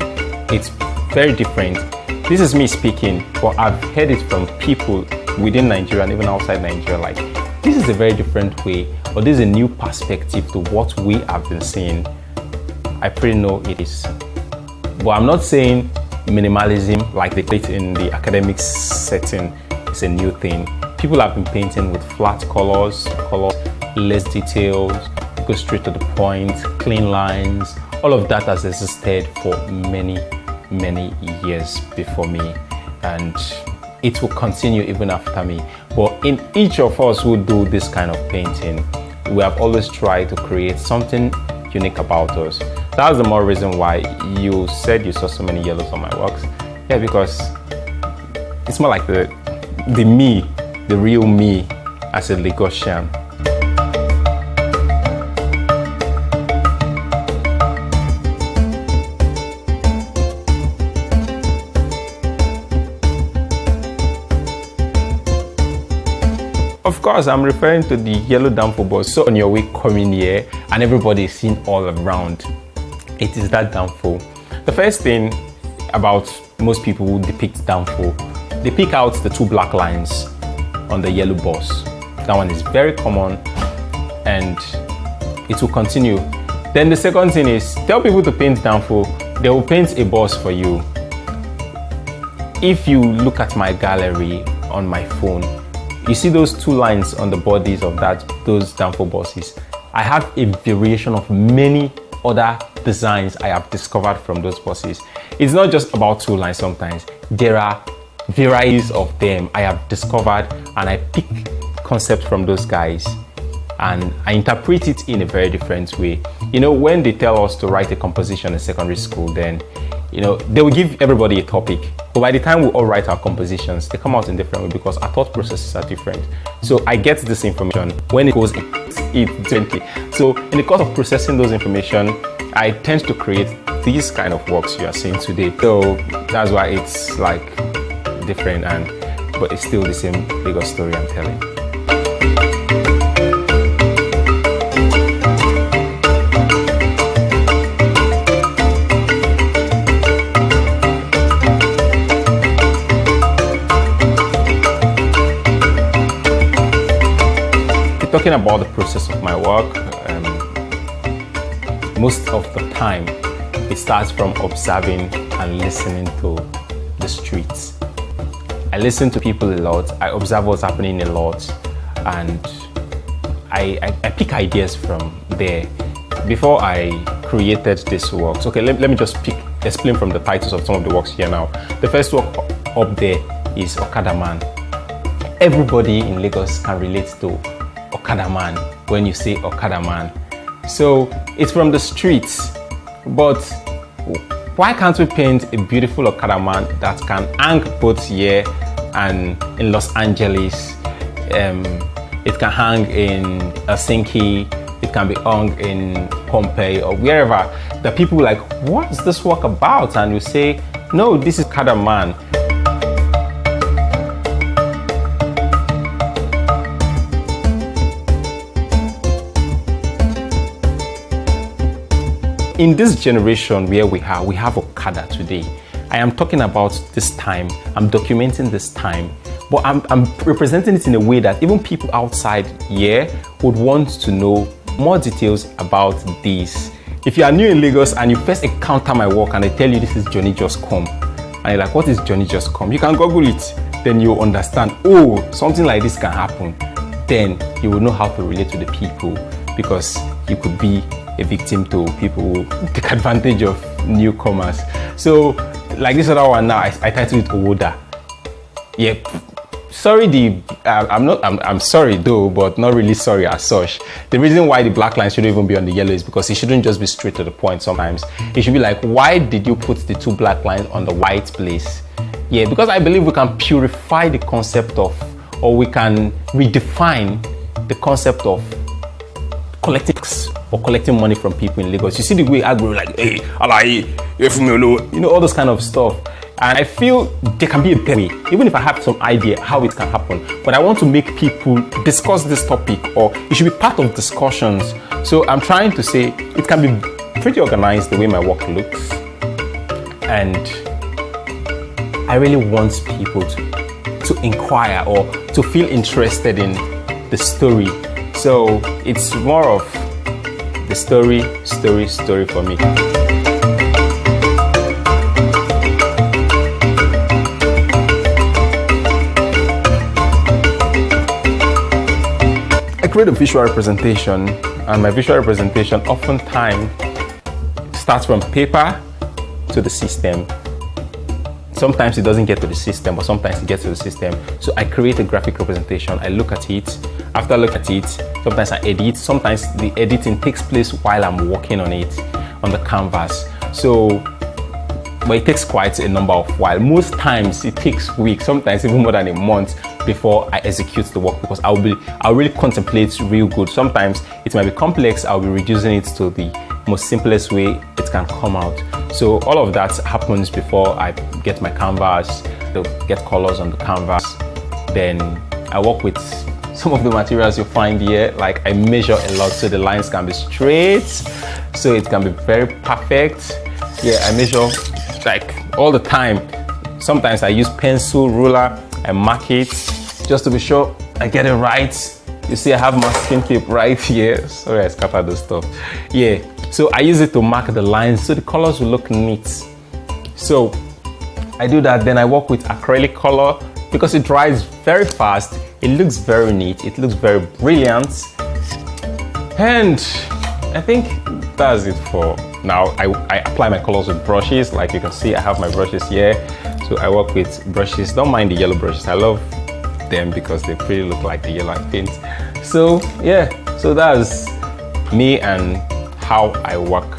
It's very different. This is me speaking, but I've heard it from people within Nigeria and even outside Nigeria, this is a very different way, or this is a new perspective to what we have been seeing. I pretty know it is. But I'm not saying minimalism, like they put in the academic setting, is a new thing. People have been painting with flat colors, less details, go straight to the point, clean lines. All of that has existed for many years before me, and it will continue even after me. But in each of us who do this kind of painting, we have always tried to create something unique about us. That's the more reason why you said you saw so many yellows on my works. Yeah, because it's more like the me, the real me as a Lagosian. Of course, I'm referring to the yellow Danfo bus. So on your way coming here and everybody is seen all around, it is that Danfo. The first thing about most people who depict Danfo, they pick out the 2 black lines on the yellow bus. That one is very common and it will continue. Then the second thing is, tell people to paint Danfo, they will paint a bus for you. If you look at my gallery on my phone, you see those 2 lines on the bodies of those Danfo buses. I have a variation of many other designs I have discovered from those buses. It's not just about 2 lines sometimes. There are varieties of them I have discovered, and I pick concepts from those guys and I interpret it in a very different way. You know, when they tell us to write a composition in secondary school, then, you know, they will give everybody a topic. But by the time we all write our compositions, they come out in different ways because our thought processes are different. So I get this information when it goes it gently. So in the course of processing those information, I tend to create these kind of works you are seeing today. So that's why it's like different, but it's still the same bigger story I'm telling. Talking about the process of my work, most of the time it starts from observing and listening to the streets. I listen to people a lot, I observe what's happening a lot, and I pick ideas from there. Before I created these works, okay, let me just explain from the titles of some of the works here now. The first work up there is Okada Man. Everybody in Lagos can relate to Okada Man when you say Okada Man. So it's from the streets, but why can't we paint a beautiful Okada Man that can hang both here and in Los Angeles? It can hang in Helsinki, it can be hung in Pompeii or wherever. The people like, what is this work about? And you say, no, this is Okada Man. In this generation where we have Okada today, I am talking about this time, I'm documenting this time, but I'm representing it in a way that even people outside here would want to know more details about this. If you are new in Lagos and you first encounter my work and I tell you this is Johnny Just Come, and you're like, what is Johnny Just Come? You can Google it, then you'll understand, oh, something like this can happen. Then you will know how to relate to the people, because you could be a victim to people who take advantage of newcomers. So like this other one now, I titled it Owoda. Yeah, sorry, I'm sorry though, but not really sorry as such. The reason why the black line shouldn't even be on the yellow is because it shouldn't just be straight to the point sometimes. It should be like, why did you put the 2 black lines on the white place? Yeah, because I believe we can purify the concept of, or we can redefine the concept of collecting or collecting money from people in Lagos. You see the way I go like, hey, you know, all those kind of stuff. And I feel there can be a better way, even if I have some idea how it can happen. But I want to make people discuss this topic, or it should be part of discussions. So I'm trying to say it can be pretty organized the way my work looks. And I really want people to inquire or to feel interested in the story. So it's more of the story for me. I create a visual representation, and my visual representation oftentimes starts from paper to the system. Sometimes it doesn't get to the system, but sometimes it gets to the system. So I create a graphic representation, I look at it. After I look at it, sometimes I edit. Sometimes the editing takes place while I'm working on it, on the canvas. So, but it takes quite a number of while. Most times it takes weeks, sometimes even more than a month before I execute the work, because I'll really contemplate real good. Sometimes it might be complex, I'll be reducing it to the most simplest way it can come out. So all of that happens before I get my canvas, get colors on the canvas. Then I work with some of the materials you find here. Like I measure a lot so the lines can be straight, so it can be very perfect. Yeah, I measure like all the time. Sometimes I use pencil, ruler, I mark it just to be sure I get it right. You see I have masking tape right here. Sorry I scattered the stuff. Yeah, so I use it to mark the lines so the colors will look neat. So I do that, then I work with acrylic color because it dries very fast. It looks very neat, it looks very brilliant. And I think that's it for now. I apply my colors with brushes. Like you can see, I have my brushes here. So I work with brushes. Don't mind the yellow brushes. I love them because they pretty look like the yellow I paint. So yeah, so that's me and how I work.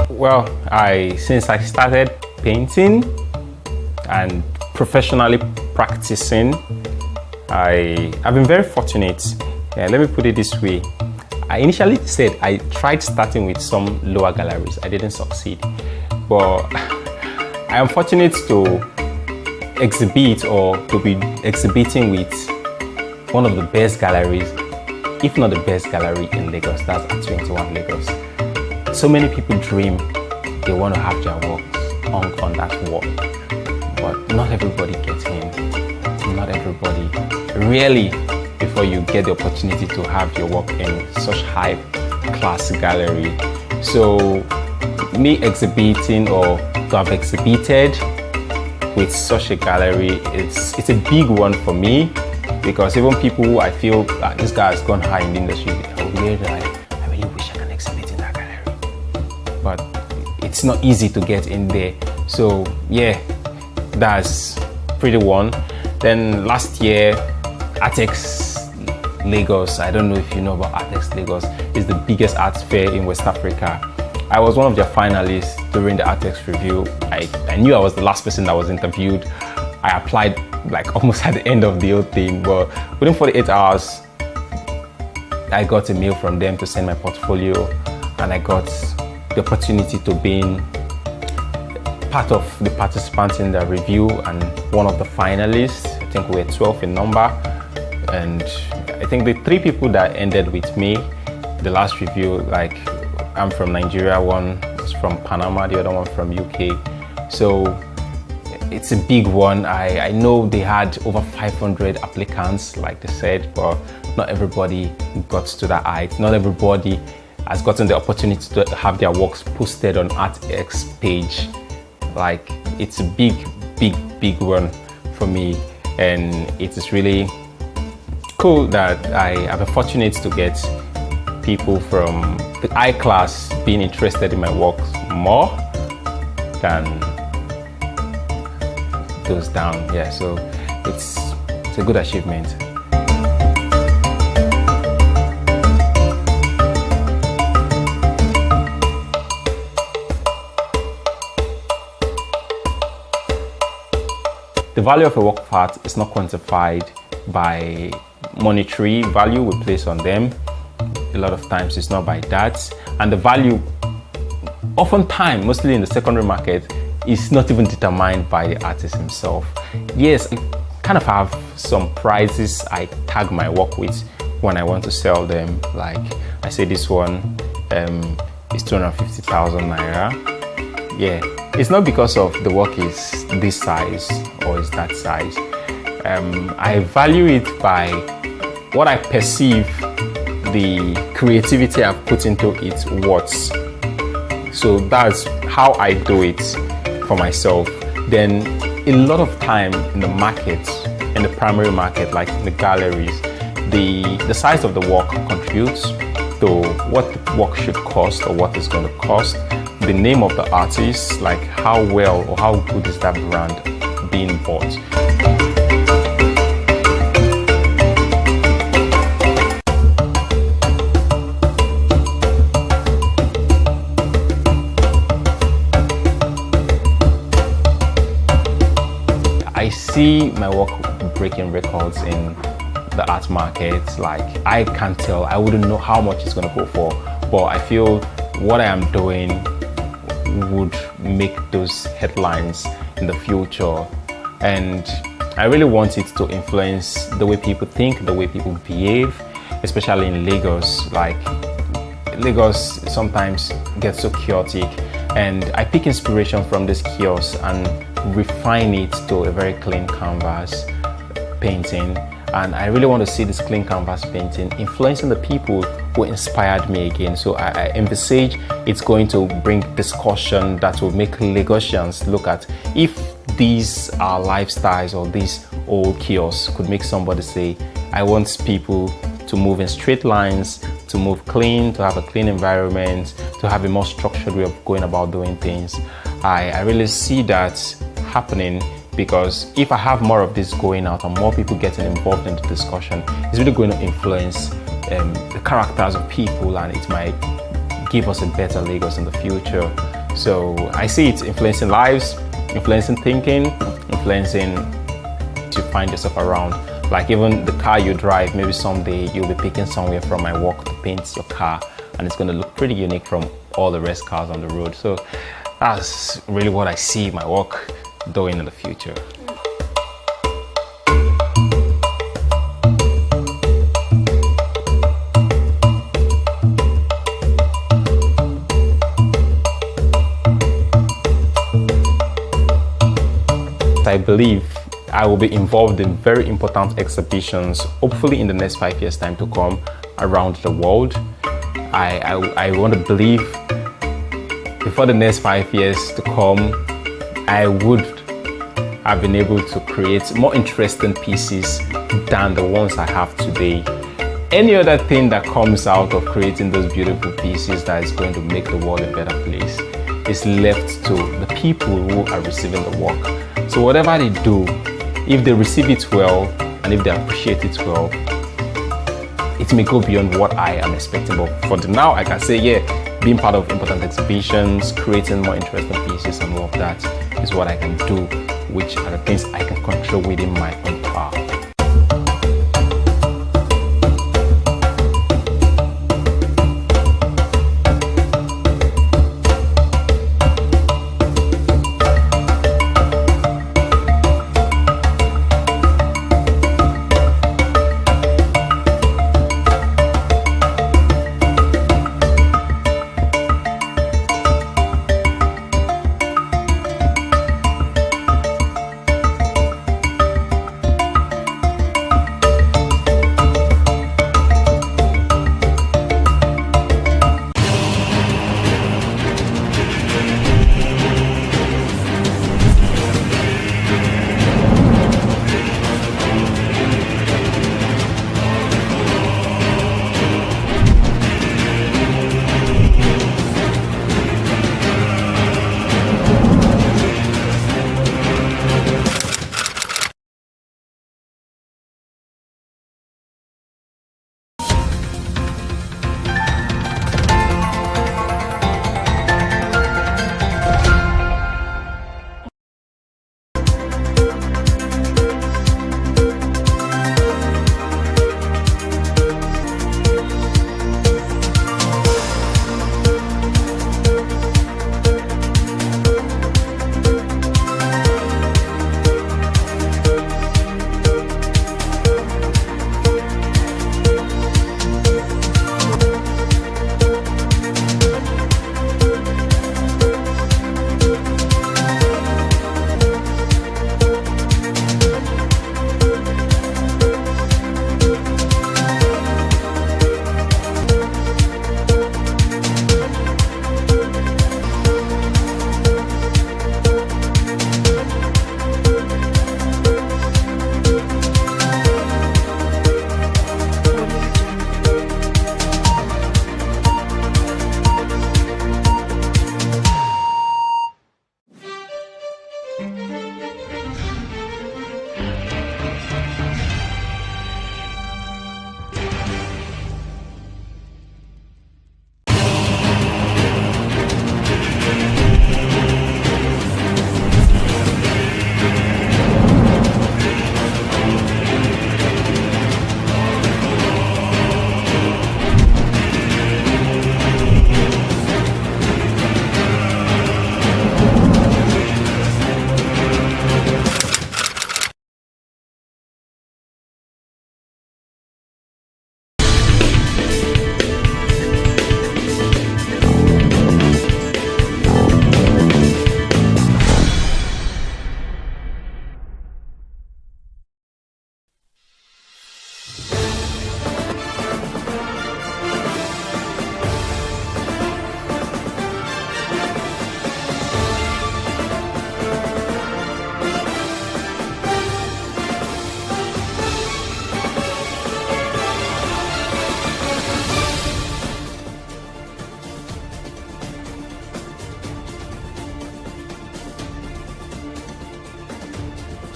Well, since I started painting and professionally practicing, I've been very fortunate. Yeah, let me put it this way. I initially said I tried starting with some lower galleries. I didn't succeed, but I am fortunate to exhibit or to be exhibiting with one of the best galleries, if not the best gallery in Lagos. That's at 21 Lagos. So many people dream they want to have their works hung on that wall, but not everybody gets in. Not everybody. Really, before you get the opportunity to have your work in such high class gallery. So me exhibiting or to have exhibited with such a gallery, it's a big one for me, because even people who I feel that this guy has gone high in the industry, I really wish I can exhibit in that gallery. But it's not easy to get in there. So yeah, that's pretty one. Then last year, Artex Lagos, I don't know if you know about Artex Lagos, is the biggest art fair in West Africa. I was one of their finalists during the Artex review. I knew I was the last person that was interviewed. I applied like almost at the end of the whole thing, but within 48 hours, I got a mail from them to send my portfolio, and I got the opportunity to be part of the participants in the review and one of the finalists. I think we were 12 in number, and I think the 3 people that ended with me, the last review, like I'm from Nigeria, one was from Panama, the other one from UK. So it's a big one. I know they had over 500 applicants, like they said, but not everybody got to that height. Not everybody has gotten the opportunity to have their works posted on ArtX page. Like, it's a big one for me, and it is really cool that I have been fortunate to get people from the high class being interested in my work more than those down. Yeah, so it's a good achievement. The value of a work of art is not quantified by monetary value we place on them. A lot of times it's not by that. And the value, oftentimes, mostly in the secondary market, is not even determined by the artist himself. Yes, I kind of have some prices I tag my work with when I want to sell them. Like I say this one is 250,000 naira. Yeah, it's not because of the work is this size or is that size. I value it by what I perceive the creativity I've put into its words. So that's how I do it for myself. Then a lot of time in the market, in the primary market, like in the galleries, the size of the work contributes to what the work should cost or what it's going to cost. The name of the artist, like how well or how good is that brand being bought. I see my work breaking records in the art market. Like, I can't tell, I wouldn't know how much it's going to go for, but I feel what I am doing would make those headlines in the future. And I really want it to influence the way people think, the way people behave, especially in Lagos. Like, Lagos sometimes gets so chaotic, and I pick inspiration from this chaos and refine it to a very clean canvas painting. And I really want to see this clean canvas painting influencing the people who inspired me again. So I envisage it's going to bring discussion that will make Lagosians look at if these are lifestyles or these old kiosks could make somebody say, I want people to move in straight lines, to move clean, to have a clean environment, to have a more structured way of going about doing things. I really see that happening, because if I have more of this going out and more people getting involved in the discussion, it's really going to influence the characters of people, and it might give us a better Lagos in the future. So I see it influencing lives, influencing thinking, influencing to find yourself around. Like, even the car you drive, maybe someday you'll be picking somewhere from my work to paint your car, and it's going to look pretty unique from all the rest cars on the road. So that's really what I see my work doing in the future. I believe I will be involved in very important exhibitions, hopefully in the next 5 years' time to come, around the world. I want to believe before the next 5 years to come, I would have been able to create more interesting pieces than the ones I have today. Any other thing that comes out of creating those beautiful pieces that is going to make the world a better place is left to the people who are receiving the work. So whatever they do, if they receive it well and if they appreciate it well, it may go beyond what I am expecting. But for now, I can say, yeah, being part of important exhibitions, creating more interesting pieces and all of that is what I can do, which are the things I can control within my own power.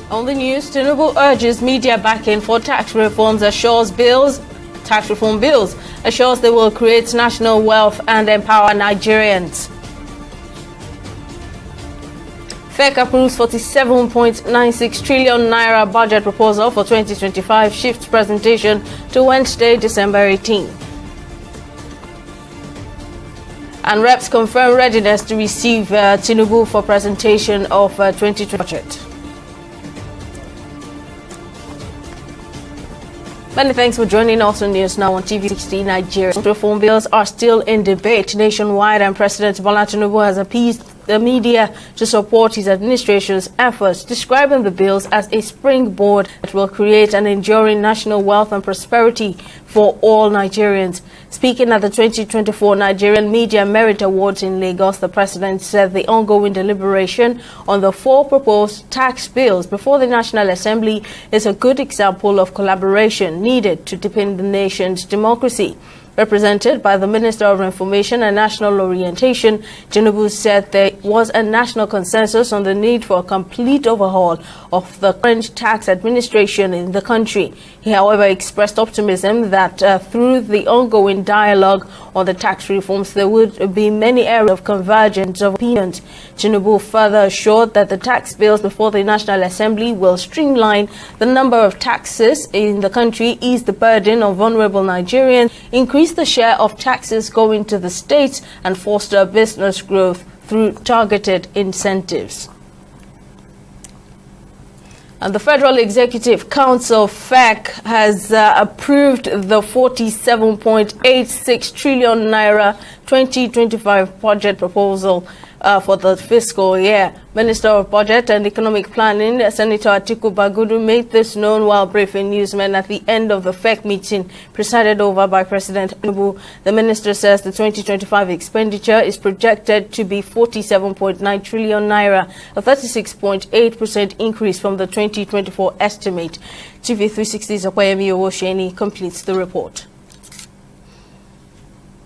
On the news, Tinubu urges media backing for tax reforms, tax reform bills, assures they will create national wealth and empower Nigerians. FEC approves 47.96 trillion naira budget proposal for 2025, shifts presentation to Wednesday, December 18. And reps confirm readiness to receive Tinubu for presentation of 2020 budget. Many thanks for joining us on News Now on TV360 Nigeria. Reform bills are still in debate nationwide, and President Bola Tinubu has appeased the media to support his administration's efforts, describing the bills as a springboard that will create an enduring national wealth and prosperity for all Nigerians. Speaking at the 2024 Nigerian Media Merit Awards in Lagos, the president said the ongoing deliberation on the 4 proposed tax bills before the National Assembly is a good example of collaboration needed to deepen the nation's democracy. Represented by the Minister of Information and National Orientation, Tinubu said there was a national consensus on the need for a complete overhaul of the current tax administration in the country. He, however, expressed optimism that through the ongoing dialogue on the tax reforms, there would be many areas of convergence of opinions. Tinubu further assured that the tax bills before the National Assembly will streamline the number of taxes in the country, ease the burden of vulnerable Nigerians, increase the share of taxes going to the states, and foster business growth through targeted incentives. And the Federal Executive Council, FEC, has approved the 47.86 trillion naira 2025 budget proposal for the fiscal year. Minister of Budget and Economic Planning, Senator Atiku Bagudu, made this known while briefing newsmen at the end of the FEC meeting presided over by President Tinubu. The minister says the 2025 expenditure is projected to be 47.9 trillion naira, a 36.8% increase from the 2024 estimate. TV360's Okwayemi Owosheni completes the report.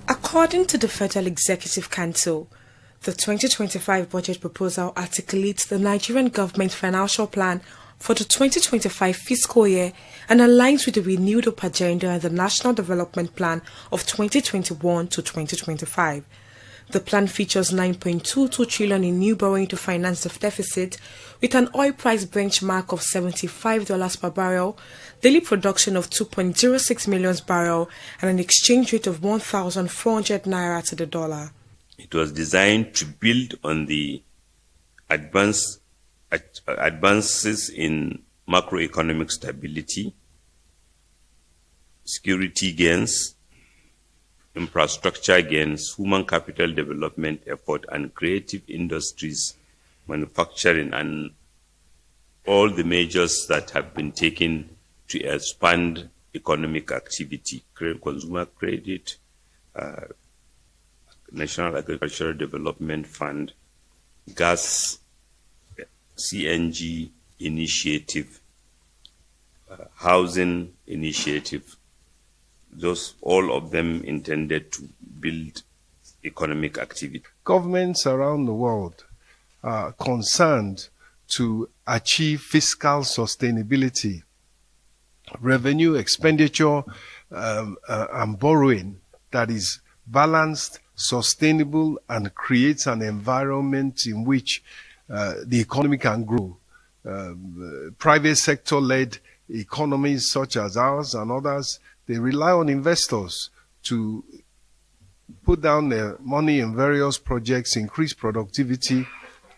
According to the Federal Executive Council, the 2025 budget proposal articulates the Nigerian government financial plan for the 2025 fiscal year and aligns with the renewed up agenda and the National Development Plan of 2021 to 2025. The plan features 9.22 trillion in new borrowing to finance the deficit, with an oil price benchmark of $75 per barrel, daily production of 2.06 million barrels, and an exchange rate of 1,400 naira to the dollar. It was designed to build on the advances in macroeconomic stability, security gains, infrastructure gains, human capital development effort, and creative industries, manufacturing, and all the measures that have been taken to expand economic activity, consumer credit, National Agricultural Development Fund, gas, CNG initiative, housing initiative, those all of them intended to build economic activity. Governments around the world are concerned to achieve fiscal sustainability, revenue, expenditure, and borrowing that is balanced, sustainable, and creates an environment in which the economy can grow. Private sector-led economies such as ours and others, they rely on investors to put down their money in various projects, increase productivity,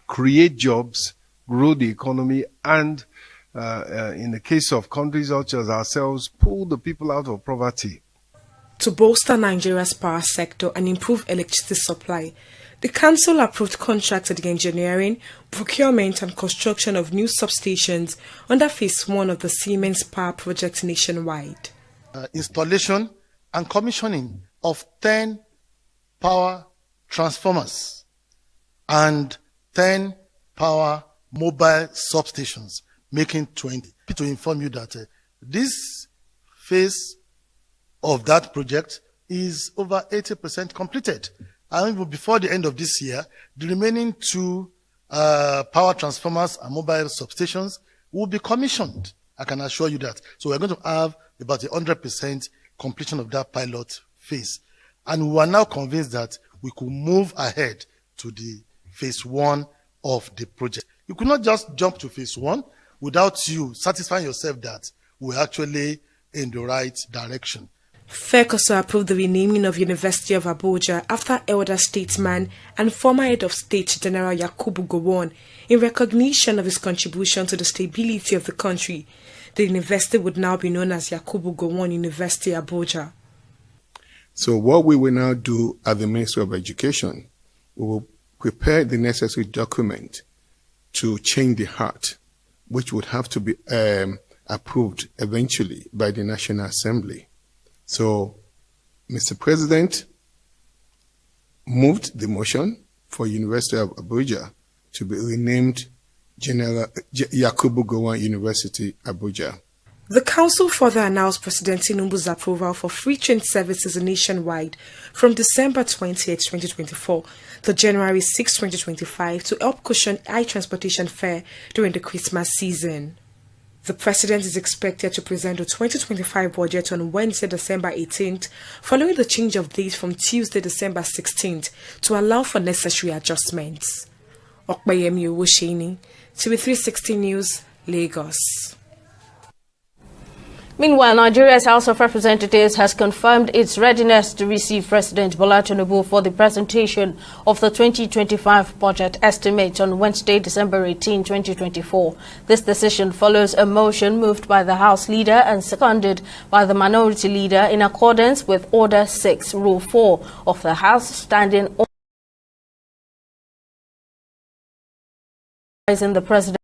create jobs, grow the economy, and in the case of countries such as ourselves, pull the people out of poverty. To bolster Nigeria's power sector and improve electricity supply, the Council approved contracts for the engineering, procurement, and construction of new substations under Phase 1 of the Siemens Power Project nationwide. Installation and commissioning of 10 power transformers and 10 power mobile substations, making 20. To inform you that this phase of that project is over 80% completed. And before the end of this year, the remaining 2 power transformers and mobile substations will be commissioned. I can assure you that. So we're going to have about 100% completion of that pilot phase. And we are now convinced that we could move ahead to the phase 1 of the project. You could not just jump to phase 1 without you satisfying yourself that we're actually in the right direction. FEC also approved the renaming of University of Abuja after elder statesman and former head of state General Yakubu Gowon in recognition of his contribution to the stability of the country. The university would now be known as Yakubu Gowon University Abuja. So what we will now do at the Ministry of Education, we will prepare the necessary document to change the heart, which would have to be approved eventually by the National Assembly. So, Mr. President moved the motion for University of Abuja to be renamed Yakubu Gowon University Abuja. The council further announced President Tinubu's approval for free train services nationwide from December 20, 2024 to January 6, 2025 to help cushion high transportation fare during the Christmas season. The president is expected to present the 2025 budget on Wednesday, December 18th, following the change of date from Tuesday, December 16th, to allow for necessary adjustments. Okpayemi Owosheni, TV360 News, Lagos. Meanwhile, Nigeria's House of Representatives has confirmed its readiness to receive President Bola Tinubu for the presentation of the 2025 budget estimates on Wednesday, December 18, 2024. This decision follows a motion moved by the House leader and seconded by the minority leader in accordance with Order 6, Rule 4 of the House Standing Order in the President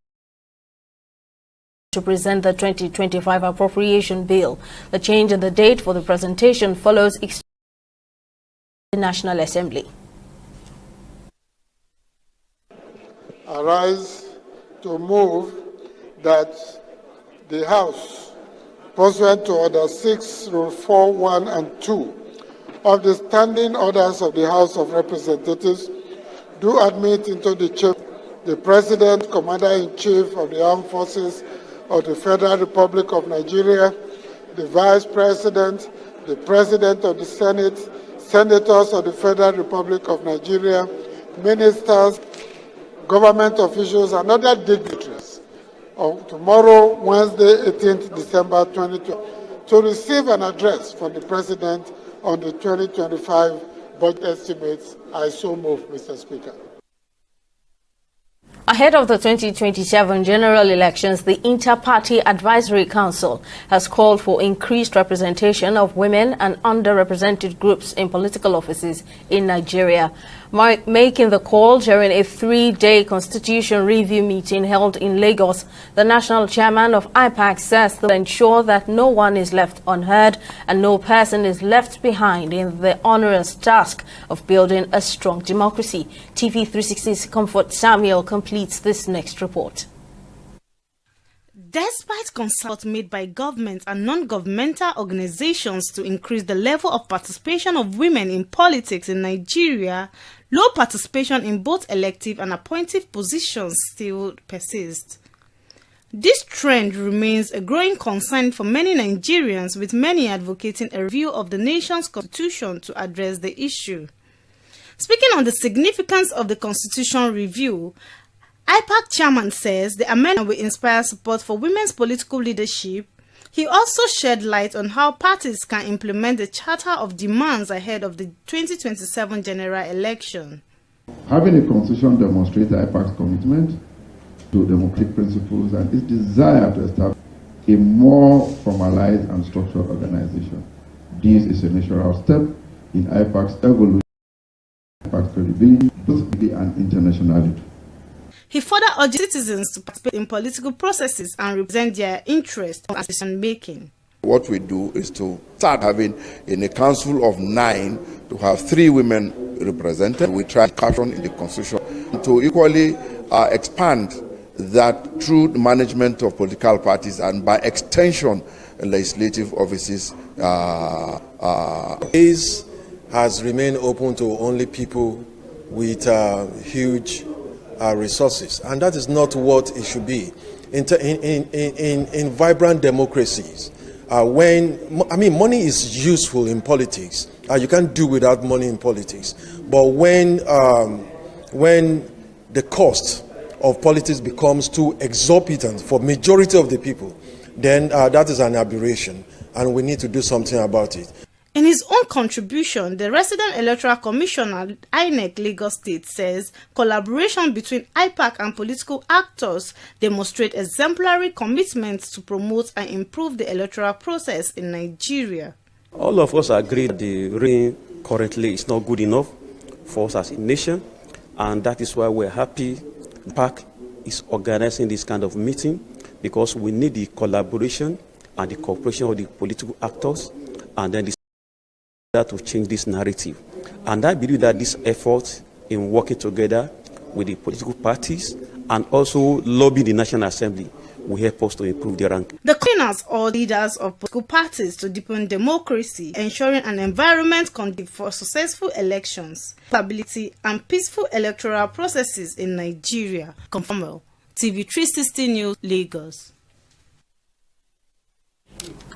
to present the 2025 appropriation bill. The change in the date for the presentation follows the National Assembly. Arise to move that the House, pursuant to Order 6, Rule 4, 1 and 2 of the Standing Orders of the House of Representatives, do admit into the chamber the President, Commander-in-Chief of the Armed Forces of the Federal Republic of Nigeria, the Vice President, the President of the Senate, Senators of the Federal Republic of Nigeria, ministers, government officials, and other dignitaries on tomorrow, Wednesday, 18th December 2020, to receive an address from the President on the 2025 budget estimates. I so move, Mr. Speaker. Ahead of the 2027 general elections, the Inter-Party Advisory Council has called for increased representation of women and underrepresented groups in political offices in Nigeria. Making the call during a 3-day constitution review meeting held in Lagos, the national chairman of IPAC says to ensure that no one is left unheard and no person is left behind in the onerous task of building a strong democracy. TV360's Comfort Samuel completes this next report. Despite concerns made by government and non-governmental organizations to increase the level of participation of women in politics in Nigeria, low participation in both elective and appointive positions still persists. This trend remains a growing concern for many Nigerians, with many advocating a review of the nation's constitution to address the issue. Speaking on the significance of the constitution review, IPAC chairman says the amendment will inspire support for women's political leadership. He also shed light on how parties can implement the Charter of Demands ahead of the 2027 general election. Having a constitution demonstrates IPAC's commitment to democratic principles and its desire to establish a more formalized and structured organization. This is a natural step in IPAC's evolution, IPAC's credibility, both and internationally. He further urged citizens to participate in political processes and represent their interests in decision making. What we do is to start having, in a council of 9, to have 3 women represented. We try to capture in the constitution to equally expand that through the management of political parties and by extension legislative offices. This has remained open to only people with huge resources, and that is not what it should be. in vibrant democracies, money is useful in politics. You can't do without money in politics. But when the cost of politics becomes too exorbitant for majority of the people, then that is an aberration, and we need to do something about it. In his own contribution, the resident electoral commissioner, INEC Lagos State, says collaboration between IPAC and political actors demonstrate exemplary commitment to promote and improve the electoral process in Nigeria. All of us agree that the rain currently is not good enough for us as a nation, and that is why we're happy IPAC is organizing this kind of meeting, because we need the collaboration and the cooperation of the political actors, and then to change this narrative. And I believe that this effort in working together with the political parties and also lobbying the National Assembly will help us to improve the rank. The conveners or leaders of political parties to deepen democracy, ensuring an environment conducive for successful elections, stability, and peaceful electoral processes in Nigeria. Confirmed. TV360 News, Lagos.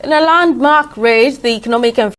In a landmark raid, the Economic and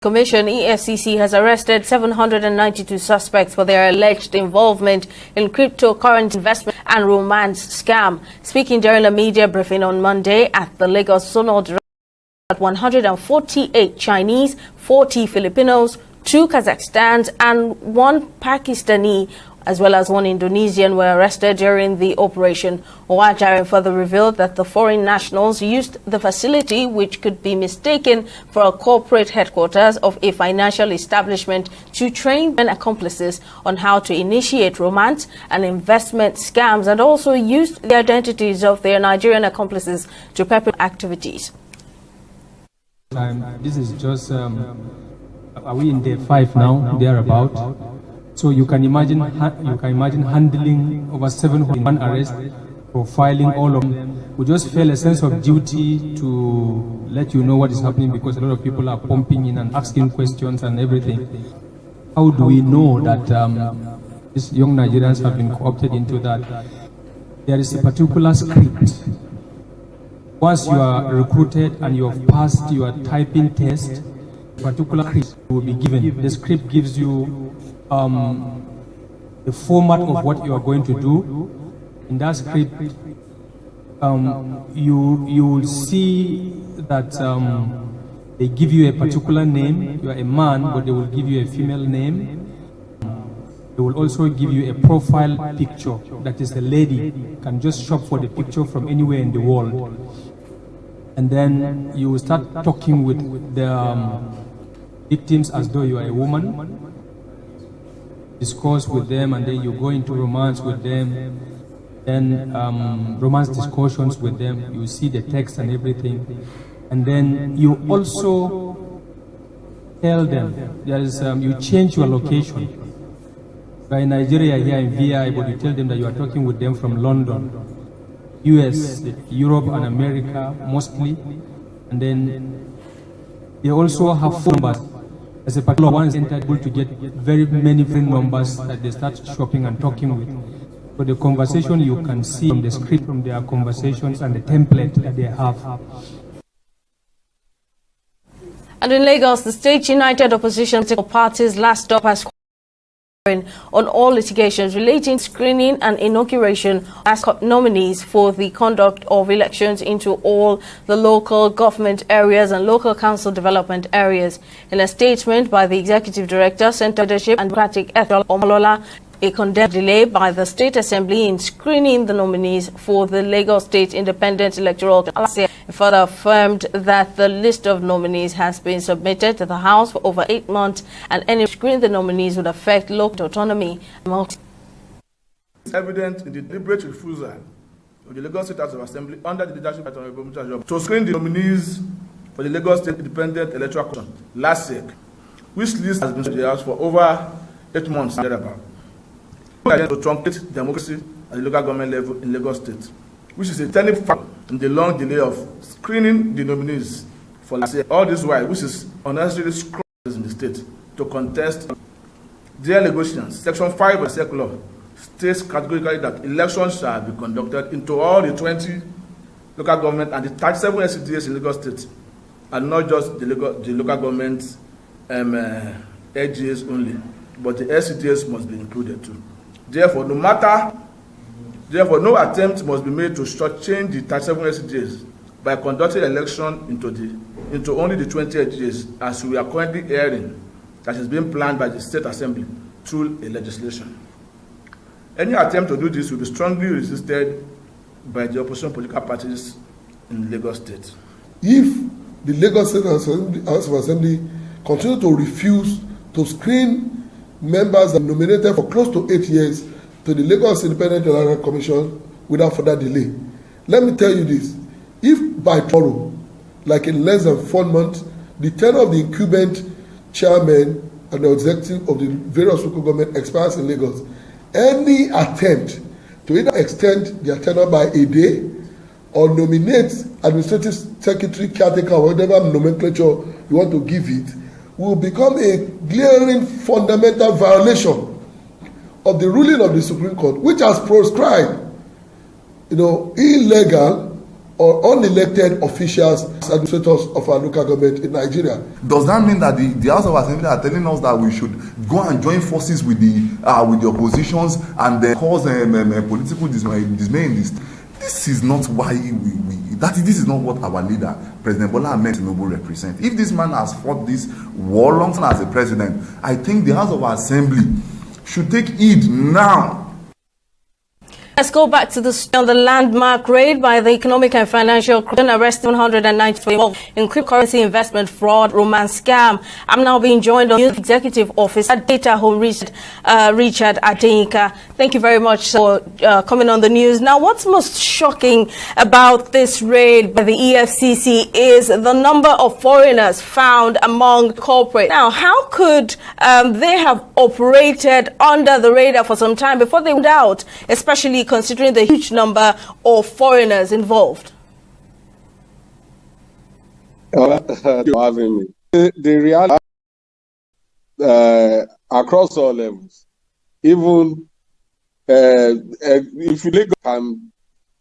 Commission EFCC has arrested 792 suspects for their alleged involvement in cryptocurrency investment and romance scam. Speaking during a media briefing on Monday at the Lagos Zonal Directorate, 148 Chinese, 40 Filipinos, 2 Kazakhstans and 1 Pakistani, as well as 1 Indonesian, were arrested during the operation. Owajaren further revealed that the foreign nationals used the facility, which could be mistaken for a corporate headquarters of a financial establishment, to train their accomplices on how to initiate romance and investment scams, and also used the identities of their Nigerian accomplices to perpetrate activities. This is just, are we in day 5 now, thereabout? So you can imagine handling over 701 arrests, profiling all of them. We just feel a sense of duty to let you know what is happening, because a lot of people are pumping in and asking questions and everything. How do we know that these young Nigerians have been co-opted into that? There is a particular script. Once you are recruited and you have passed your typing test, a particular script will be given. The script gives you the format of what you are going to do. In that script, you will see that they give you a particular name. You are a man, but they will give you a female name. They will also give you a profile picture, that is a lady. You can just shop for the picture from anywhere in the world. And then you will start talking with the victims as though you are a woman. Discuss with them, and then you go into romance with them, then romance discussions with them. You see the text and everything, and then you also tell them there is you change your location. By Nigeria here in VI, but you tell them that you are talking with them from London, US, Europe and America mostly, and then they also have phone numbers. As a particular one is able to get very many friend numbers that they start shopping and talking with. For the conversation, you can see from the script, from their conversations and the template that they have. And in Lagos, the State United Opposition Parties last stop has on all litigations relating to screening and inauguration as nominees for the conduct of elections into all the local government areas and local council development areas. In a statement by the Executive Director, Central Leadership and Democratic Ethel Omolola, a condemned delay by the State Assembly in screening the nominees for the Lagos State Independent Electoral Commission. It further affirmed that the list of nominees has been submitted to the House for over 8 months, and any screening the nominees would affect local autonomy. It's evident in the deliberate refusal of the Lagos State House of Assembly under the leadership of Honorable to screen the nominees for the Lagos State Independent Electoral Commission last year, which list has been in the House for over 8 months and thereabout. To truncate democracy at the local government level in Lagos State, which is a turning factor in the long delay of screening the nominees for last year. All this while, which is unnecessarily scrupulous in the state to contest their negotiations. Section 5 of the Circular states categorically that elections shall be conducted into all the 20 local government and the 37 SCDAs in Lagos State, and not just the local government LGAs only, but the SCDAs must be included too. Therefore, no attempt must be made to shortchange the 37 SCDAs by conducting election into only the 20 SCDAs, as we are currently hearing that is being planned by the State Assembly through a legislation. Any attempt to do this will be strongly resisted by the opposition political parties in Lagos State. If the Lagos State House of Assembly continue to refuse to screen members that are nominated for close to 8 years to the Lagos Independent Electoral Commission without further delay, let me tell you this: if by tomorrow, like in less than 4 months, the tenure of the incumbent chairman and the executive of the various local government expires in Lagos, any attempt to either extend their tenure by a day or nominate administrative secretary, caretaker, or whatever nomenclature you want to give it, will become a glaring fundamental violation of the ruling of the Supreme Court, which has proscribed, illegal or unelected officials, administrators of our local government in Nigeria. Does that mean that the House of Assembly are telling us that we should go and join forces with the oppositions and then cause political dismay in this? This is not why this is not what our leader, President Bola Ahmed Tinubu, represents. If this man has fought this war long time as a president, I think the House of Assembly should take heed now. Let's go back to the landmark raid by the Economic and Financial Commission, arresting 194 involved in cryptocurrency investment fraud, romance scam. I'm now being joined on Executive Officer Data Home Richard Adeyinka. Thank you very much for coming on the news. Now, what's most shocking about this raid by the EFCC is the number of foreigners found among corporate. Now, how could they have operated under the radar for some time before they went out, especially considering the huge number of foreigners involved? For having me. The reality across all levels, even if you look and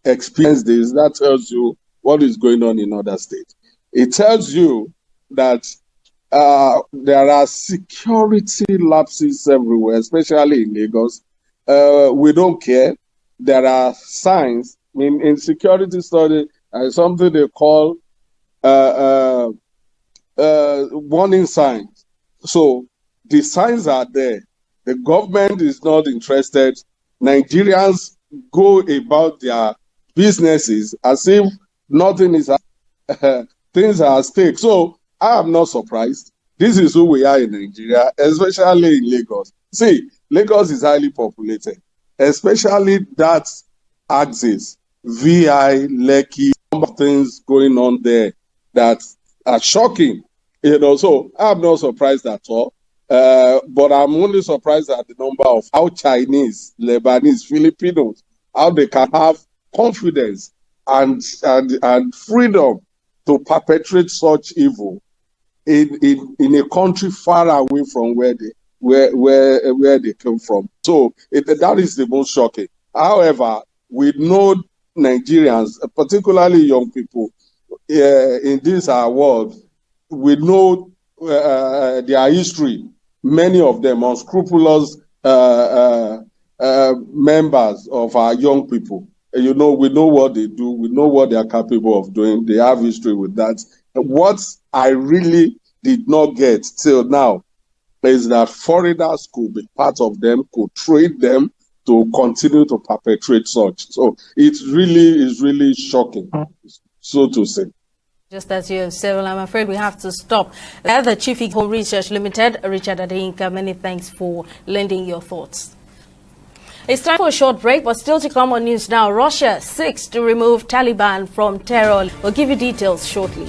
experience this, that tells you what is going on in other states. It tells you that there are security lapses everywhere, especially in Lagos. We don't care. There are signs. I mean, in security study, something they call warning signs. So the signs are there. The government is not interested. Nigerians go about their businesses as if nothing is things are at stake. So I am not surprised. This is who we are in Nigeria, especially in Lagos. See, Lagos is highly populated, especially that axis, VI, Lekki, some of things going on there that are shocking. So I'm not surprised at all. But I'm only surprised at the number of how Chinese, Lebanese, Filipinos, how they can have confidence and freedom to perpetrate such evil in a country far away from where they came from. So that is the most shocking. However, we know Nigerians, particularly young people, in this our world, we know their history. Many of them unscrupulous members of our young people. We know what they do. We know what they are capable of doing. They have history with that. What I really did not get till now is that foreigners could be part of them, could trade them to continue to perpetrate such. So it really is really shocking, so to say. Just as you have said, well, I'm afraid we have to stop. The Chief Home Research Limited, Richard Adeyinka, many thanks for lending your thoughts. It's time for a short break, but still to come on News Now. Russia seeks to remove Taliban from terror. We'll give you details shortly.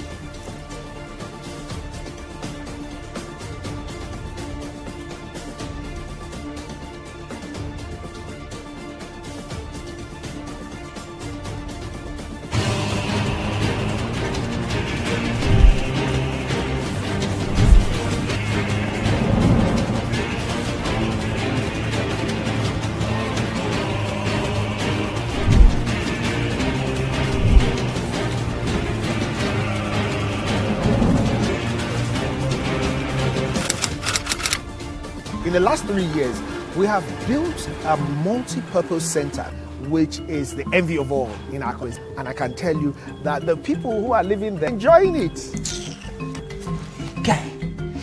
In the last 3 years, we have built a multi-purpose center, which is the envy of all in our place. And I can tell you that the people who are living there are enjoying it. Guy,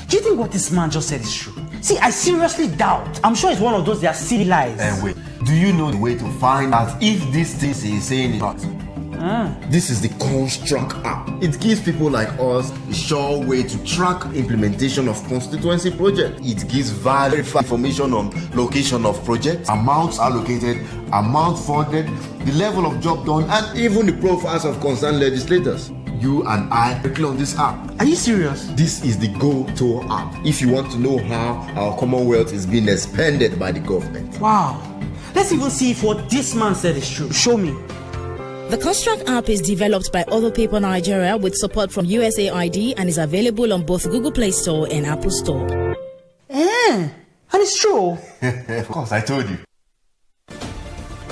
do you think what this man just said is true? See, I seriously doubt. I'm sure it's one of those their silly lies. Wait, do you know the way to find out if this thing he's saying is not? This is the Construct app. It gives people like us a sure way to track implementation of constituency project. It gives verified information on location of projects, amounts allocated, amount funded, the level of job done, and even the profiles of concerned legislators. You and I click on this app. Are you serious? This is the go-to app if you want to know how our Commonwealth is being expanded by the government. Wow. Let's even see if what this man said is true. Show me. The Construct app is developed by Other People Nigeria with support from USAID and is available on both Google Play Store and Apple Store. And it's true. Of course, I told you.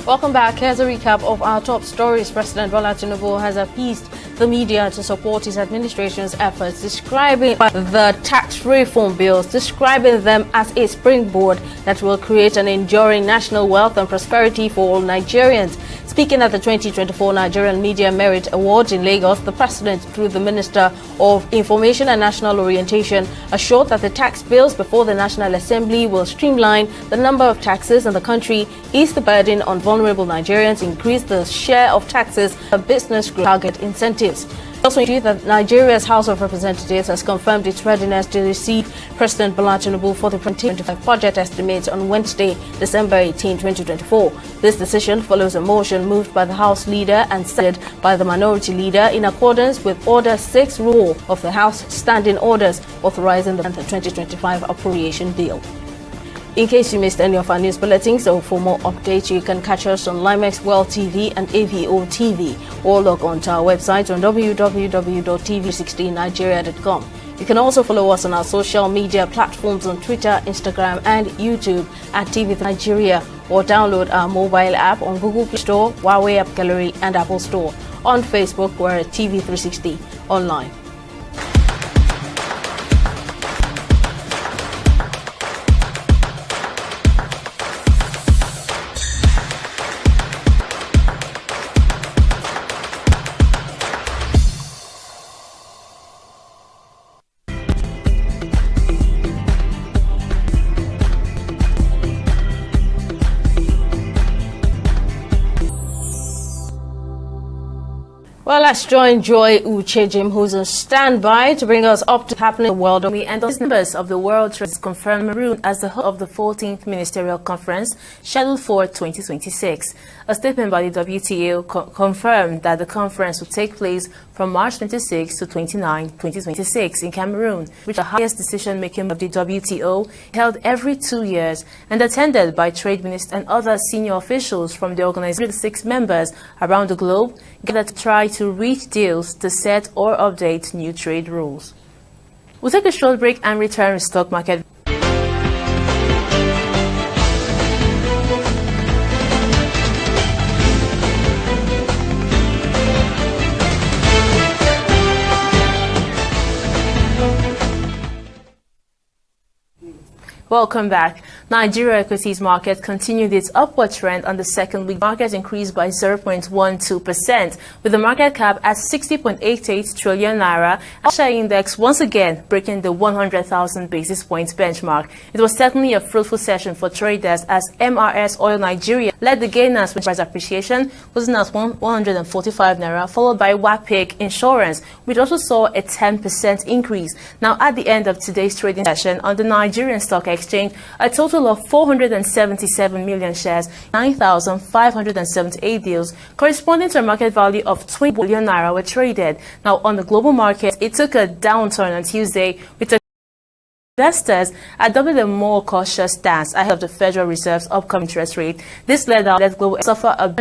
Welcome back. Here's a recap of our top stories. President Bola Tinubu has appeased the media to support his administration's efforts, describing the tax reform bills, describing them as a springboard that will create an enduring national wealth and prosperity for all Nigerians. Speaking at the 2024 Nigerian Media Merit Awards in Lagos, the President, through the Minister of Information and National Orientation, assured that the tax bills before the National Assembly will streamline the number of taxes in the country, ease the burden on vulnerable Nigerians, increase the share of taxes and business growth target incentives. Also, include that Nigeria's House of Representatives has confirmed its readiness to receive President Bola Tinubu for the 2025 budget estimates on Wednesday, December 18, 2024. This decision follows a motion moved by the House leader and seconded by the minority leader in accordance with Order 6 Rule of the House Standing Orders authorizing the 2025 appropriation bill. In case you missed any of our news bulletins, or for more updates, you can catch us on Limex World TV and AVO TV, or log on to our website on www.tv360nigeria.com. You can also follow us on our social media platforms on Twitter, Instagram, and YouTube at TV3 Nigeria, or download our mobile app on Google Play Store, Huawei App Gallery, and Apple Store. On Facebook, we're at TV360 Online. Well, let's join Joy Uchejim, who's on standby to bring us up to happening in the world. And the members of the World Trade confirmed Cameroon as the host of the 14th Ministerial Conference scheduled for 2026. A statement by the WTO confirmed that the conference will take place from March 26 to 29, 2026 in Cameroon, which is the highest decision-making of the WTO, held every 2 years and attended by trade ministers and other senior officials from the organization. 6 members around the globe gathered to try to reach deals to set or update new trade rules. We'll take a short break and return to stock market. Welcome back. Nigeria equities market continued its upward trend on the second week. Market increased by 0.12%, with the market cap at 60.88 trillion naira. Asia index once again breaking the 100,000 basis points benchmark. It was certainly a fruitful session for traders as MRS Oil Nigeria led the gainers with price appreciation, closing at 145 naira, followed by WAPIC Insurance, which also saw a 10% increase. Now, at the end of today's trading session on the Nigerian Stock Exchange, a total of 477 million shares, 9,578 deals, corresponding to a market value of 20 billion naira were traded. Now, on the global market, it took a downturn on Tuesday, with investors adopted a more cautious stance ahead of the Federal Reserve's upcoming interest rate. This led global suffer a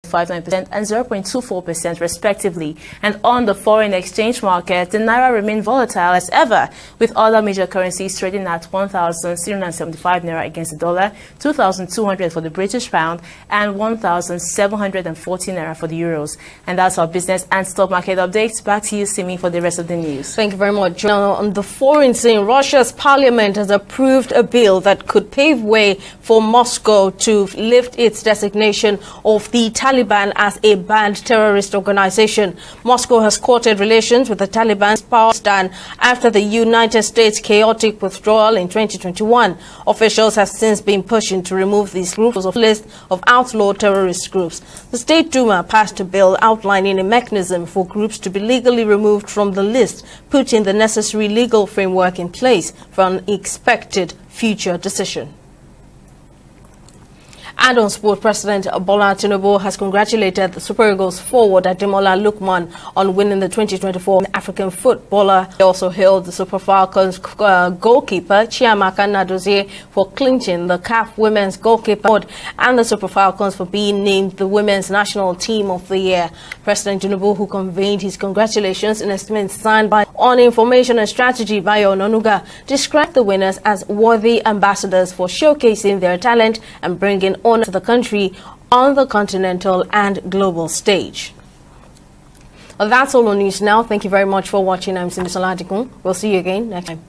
0.59% and 0.24% respectively. And on the foreign exchange market, the naira remained volatile as ever, with other major currencies trading at 1,075 naira against the dollar, 2,200 for the British pound, and 1,740 naira for the euros. And that's our business and stock market updates. Back to you, Simi, for the rest of the news. Thank you very much. Now, on the foreign scene, Russia's parliament has approved a bill that could pave way for Moscow to lift its designation of the Taliban as a banned terrorist organization. Moscow has courted relations with the Taliban's power stand after the United States' chaotic withdrawal in 2021. Officials have since been pushing to remove these groups off the list of outlawed terrorist groups. The State Duma passed a bill outlining a mechanism for groups to be legally removed from the list, putting the necessary legal framework in place for an expected future decision. And on sport, President Bola Tinubu has congratulated the Super Eagles forward Ademola Lookman on winning the 2024 African Footballer. He also hailed the Super Falcons goalkeeper Chiamaka Nadozie for clinching the CAF Women's Goalkeeper Award and the Super Falcons for being named the Women's National Team of the Year. President Tinubu, who conveyed his congratulations in a statement signed by on Information and Strategy Bayo Ononuga, described the winners as worthy ambassadors for showcasing their talent and bringing honor to the country on the continental and global stage. Well, that's all on news now. Thank you very much for watching. I'm Cindy Saladikun. We'll see you again next time.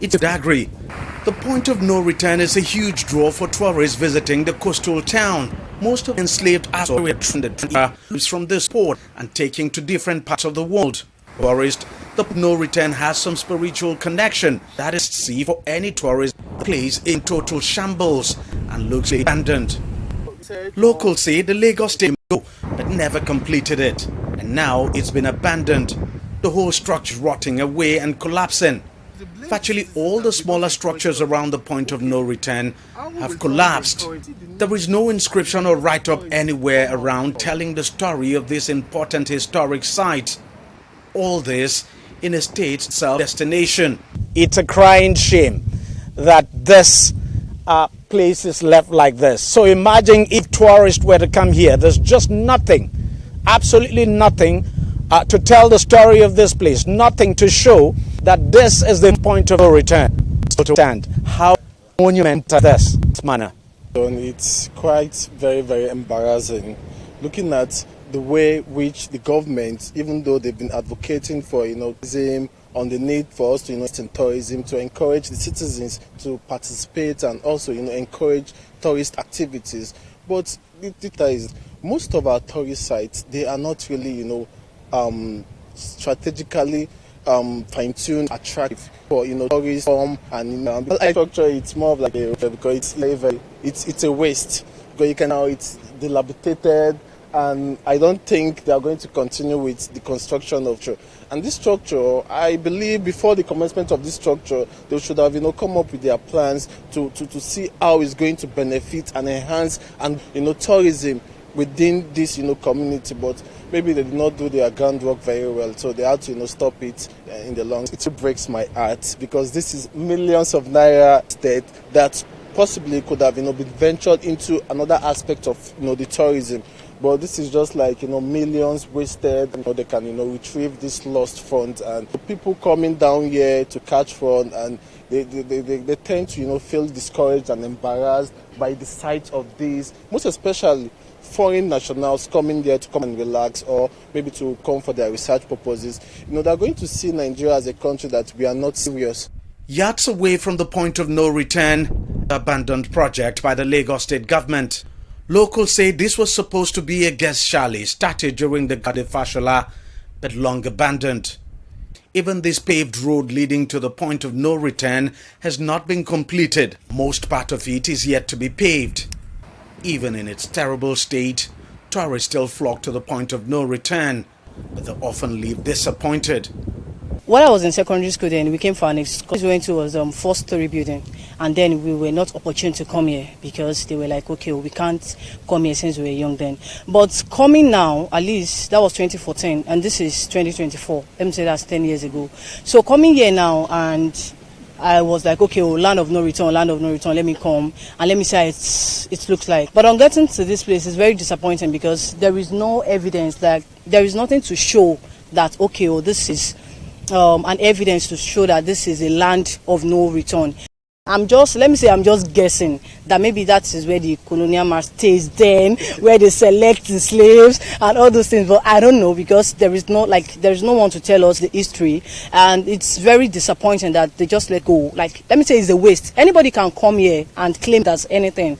It's Dagri. The point of no return is a huge draw for tourists visiting the coastal town. Most of enslaved lives from this port and taking to different parts of the world. Tourist, the no return has some spiritual connection. That is see for any tourist, the place in total shambles and looks abandoned. Locals say the Lagos State go, but never completed it, and now it's been abandoned. The whole structure rotting away and collapsing. Virtually all the smaller structures around the point of no return have collapsed. There is no inscription or write-up anywhere around telling the story of this important historic site. All this in a state self-destination. It's a crying shame that this place is left like this. So imagine if tourists were to come here. There's just nothing, absolutely nothing to tell the story of this place, nothing to show that this is the point of no return. So to understand how monumental this manner. It's quite very, very embarrassing looking at the way which the government, even though they've been advocating for tourism, on the need for us to invest in tourism, to encourage the citizens to participate and also encourage tourist activities. But the truth is, most of our tourist sites, they are not really strategically fine-tuned, attractive for tourism, and structure. It's more of like because it's a waste, because it's dilapidated, and I don't think they are going to continue with the construction of structure. And this structure, I believe, before the commencement of this structure, they should have come up with their plans to see how it's going to benefit and enhance and tourism within this community. But maybe they did not do their groundwork very well, so they had to stop it in the long. It breaks my heart because this is millions of naira state that possibly could have been ventured into another aspect of the tourism. But this is just like millions wasted. They can retrieve this lost funds, and people coming down here to catch fun, and they tend to feel discouraged and embarrassed by the sight of these, most especially foreign nationals coming there to come and relax, or maybe to come for their research purposes. They're going to see Nigeria as a country that we are not serious. Yards away from the point of no return, the abandoned project by the Lagos State government. Locals say this was supposed to be a guest chalet started during the Gade Fashola, but long abandoned. Even this paved road leading to the point of no return has not been completed. Most part of it is yet to be paved. Even in its terrible state, tourists still flock to the point of no return, but they often leave disappointed. When I was in secondary school, then we came for an excursion. We went to was 4-story building, and then we were not opportune to come here because they were like, okay, we can't come here since we were young then. But coming now, at least that was 2014, and this is 2024. Let me say that's 10 years ago. So coming here now, and I was like, okay, land of no return, let me come and let me see how it looks like. But on getting to this place, it's very disappointing because there is no evidence, that there is nothing to show that, okay, this is an evidence to show that this is a land of no return. I'm just guessing that maybe that is where the colonial master stays then, where they select the slaves and all those things. But I don't know, because there is no one to tell us the history, and it's very disappointing that they just let go. Let me say it's a waste. Anybody can come here and claim that's anything.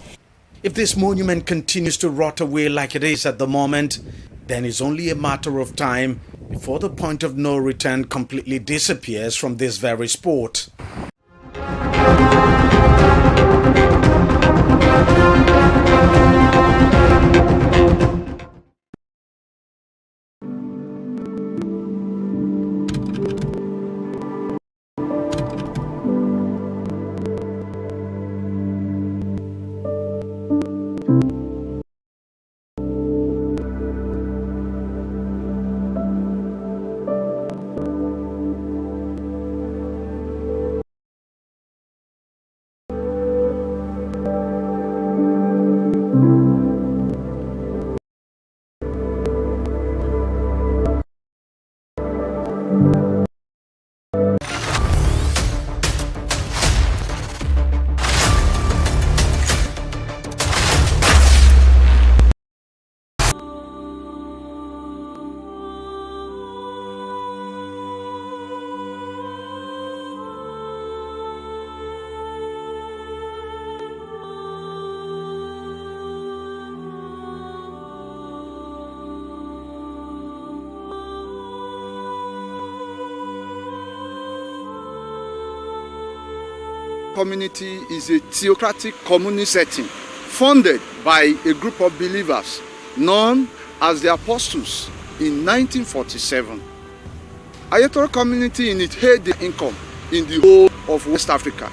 If this monument continues to rot away like it is at the moment, then it's only a matter of time before the point of no return completely disappears from this very spot. community is a theocratic communist setting funded by a group of believers known as the Apostles in 1947. Ayatollah community in its heyday income in the whole of West Africa.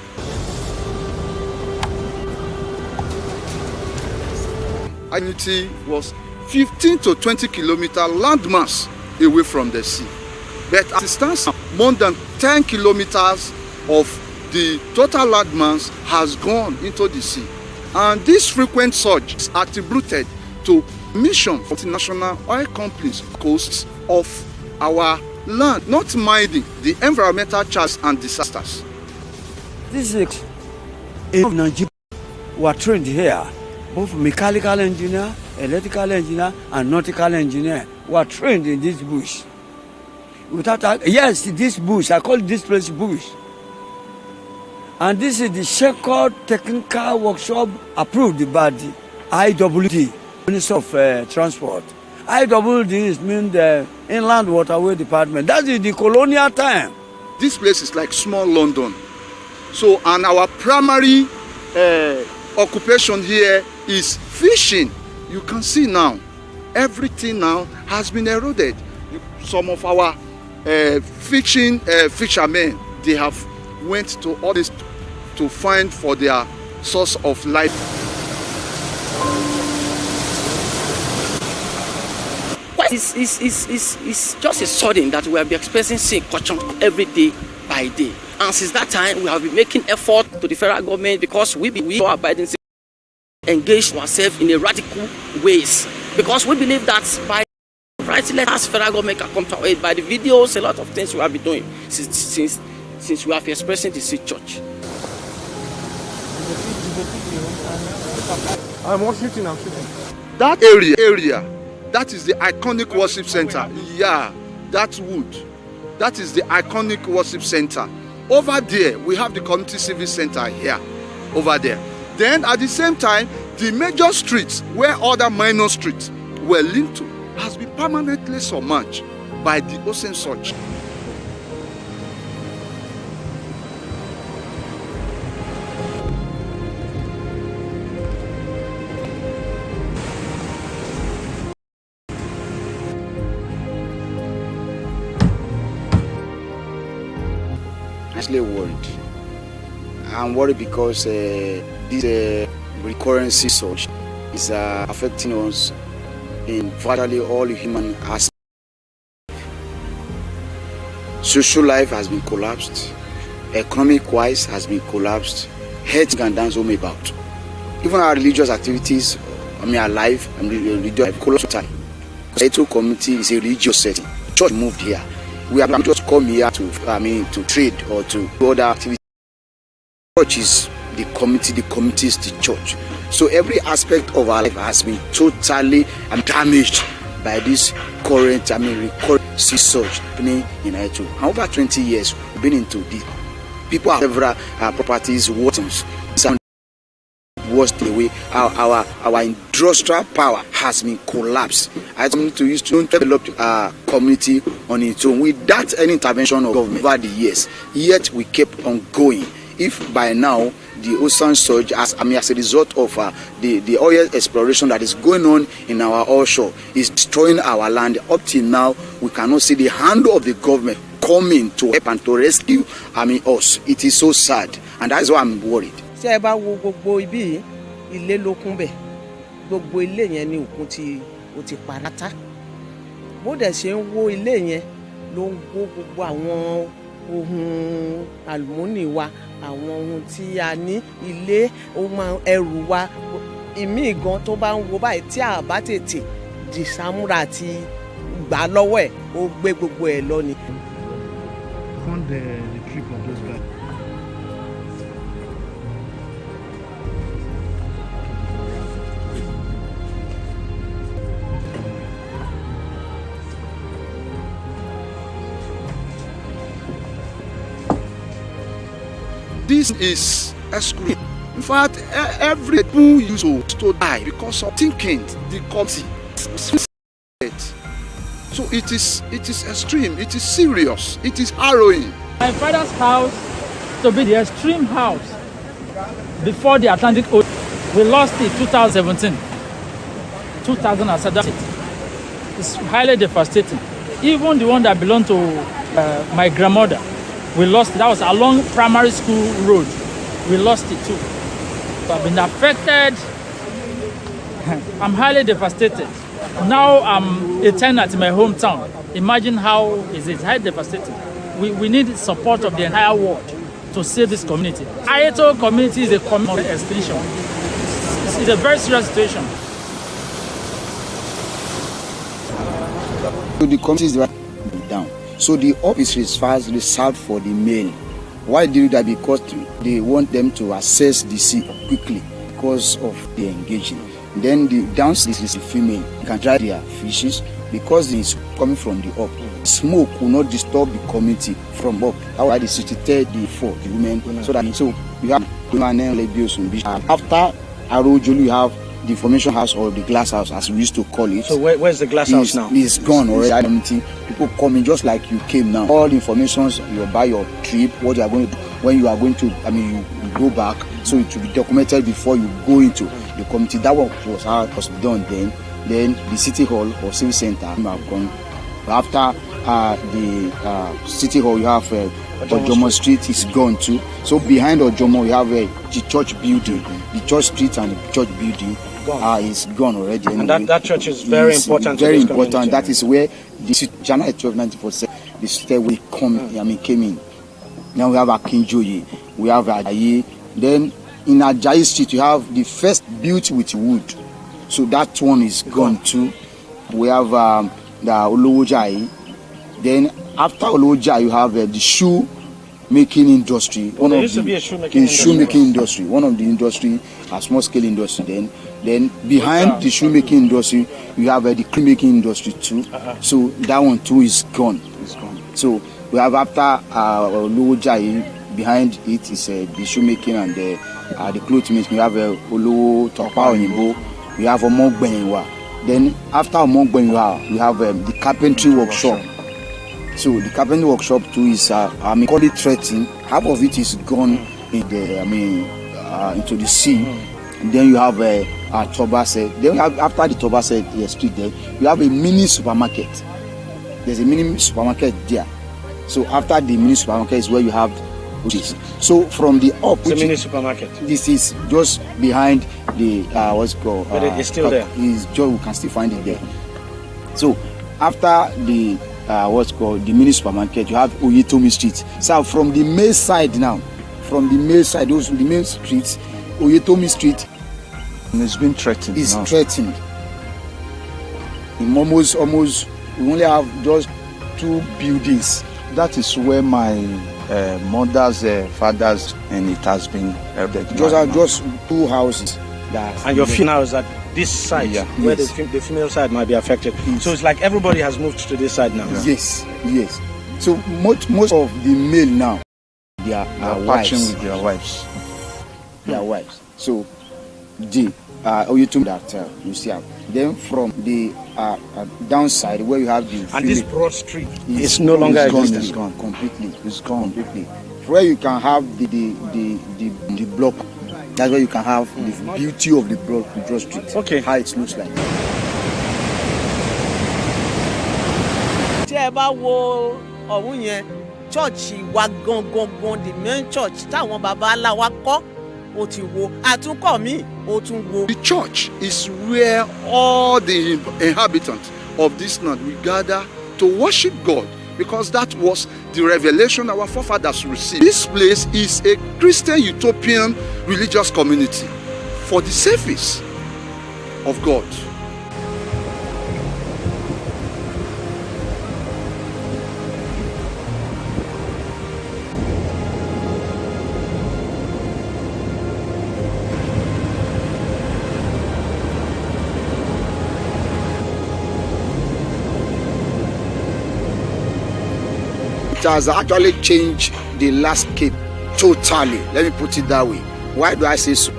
Community was 15 to 20 kilometer landmass away from the sea. But at the stands, more than 10 kilometers of the total landmass has gone into the sea. And this frequent surge is attributed to mission from international oil companies coasts of our land, not minding the environmental challenges and disasters. This is in Nigeria who are trained here, both mechanical engineer, electrical engineer, and nautical engineer who are trained in this bush. Yes, this bush, I call this place bush. And this is the Shepherd Technical Workshop approved by the IWD, Minister of Transport. IWD means the Inland Waterway Department. That is the colonial time. This place is like small London. So, and our primary occupation here is fishing. You can see now, everything now has been eroded. Some of our fishermen, they have went to all this to find for their source of life. It's just a sudden that we have been experiencing sea culture every day by day. And since that time, we have been making effort to the federal government because we are abiding engage ourselves in a radical ways. Because we believe that by writing letters, federal government can come to our aid. By the videos, a lot of things we have been doing since we have expressing the sea church. I'm shooting. That area, that is the iconic worship center. Yeah, that wood. That is the iconic worship center. Over there, we have the community service center here, over there. Then at the same time, the major streets where other minor streets were linked to has been permanently submerged by the ocean surge. Worried. I'm worried because this recurrency surge is affecting us in virtually all human aspects. Social life has been collapsed, economic-wise has been collapsed, health can dance home about. Even our religious activities, our life, religious have collapsed time. The Eto community is a religious setting. Church moved here. We have not just come here to trade or to do other activities. Church is the community is the church. So every aspect of our life has been totally damaged by this current, recurrent sea surge happening in Eto. And over 20 years, we've been into this. People have several properties, waters. Washed away. Our industrial power has been collapsed. I need to use to develop community on its own without any intervention of government over the years. Yet we kept on going. If by now the ocean surge, as a result of the oil exploration that is going on in our offshore, is destroying our land, up till now we cannot see the hand of the government coming to help and to rescue us. It is so sad, and that's why I'm worried. Tí ẹ bá wo gbogbo ibi ilé ló kún bẹ̀, gbogbo ilé yẹn ni òkun ti parata. Bó dẹ̀ ṣe ń wó ilé yẹn ló ń wó gbogbo àwọn ohun àlùmọ́nì wa, àwọn ohun tí a ní ilé, ohun ẹrù wa. Ìmí gan tó bá ń wo báyìí tí a bá tètè dìsámúra àti gbà lọ́wọ́ ẹ̀, ó gbé gbogbo ẹ̀ lọ ni. Fund the trip of those guys. This is excluded. In fact, every people used to die because of thinking the community. So it is extreme, it is serious, it is harrowing. My father's house to be the extreme house before the Atlantic Ocean. We lost it 2017. 2017. It's highly devastating. Even the one that belonged to my grandmother, we lost it. That was along primary school road. We lost it too. So I've been affected. I'm highly devastated. Now I'm a tenant in my hometown. Imagine how is it? Highly devastating. We need support of the entire world to save this community. Ayeto community is a community extinction. It's a very serious situation. So the community is down. So the up is reserved for the male. Why do that? Because they want them to access the sea quickly because of the engaging. Then the downstairs is the female. You can try their fishes because it's coming from the up. Smoke will not disturb the community from up. That's why the city tell the women. So you have after Arojolu, you have the information house or the glass house as we used to call it. So where's the glass house now? It's gone already. People coming just like you came now. All the information you buy your trip, what you are going to, when you are going to, you go back. So it will be documented before you go into the community. That work was how it was done then. Then the city hall or civil center have gone. After the city hall, you have Ojomo Street is gone too. So behind Ojomo, you have the church building. The church street and the church building is gone already. And that church is very important. Very important. That is where the January 12, 1947, the stairway came in. Now we have Akinjoye, we have Ajayi. Then in Ajayi Street, you have the first built with wood. So that one is gone too. We have the Olowojai. Then after Olowojai, you have the shoe making industry. There used to be a shoemaking industry. One of the industry, a small scale industry. Then behind the shoemaking industry, you have the cloth making industry too. So that one too is gone. So we have after Olowojai, behind it is the shoemaking and the cloth making. We have Olowo Topa Oyinbo. We have Omogbenwa. Then after Omogbenwa, we have the carpentry workshop. So the carpentry workshop too is call it threatening. Half of it is gone in the into the sea. And then you have Tobase. Then after the Tobase street there, you have a mini supermarket. There's a mini supermarket there. So after the mini supermarket is where you have this. So from the up, it's a mini supermarket. This is just behind the what's called. But it's still there. We can still find it there. So after the the mini supermarket, you have Oyetomi Street. So from the main side now, the main streets, Oyetomi Street, it's been threatened. It's threatened. In almost we only have just 2 buildings. That is where my mother's father's, and it has been just 2 houses. And your female is at this side, where the female side might be affected. So it's like everybody has moved to this side now. Yes. So most of the male now, they are watching with their wives. Their wives. So the Oyetomi that you see. Then from the downside where you have the and this broad street is no longer existing. It's gone completely. Where you can have the block. That's where you can have the beauty of the broad street. Okay. How it looks like. Tí ẹ bá wo ọ̀hún yẹn, chọ́ọ̀chì wa gangan the main church táwọn baba ńlá wa kọ́ ó ti wo àtúnkọ́ mi ó tún wo. The church is where all the inhabitants of this land will gather to worship God, because that was the revelation our forefathers received. This place is a Christian utopian religious community for the service of God. It has actually changed the landscape totally. Let me put it that way. Why do I say so?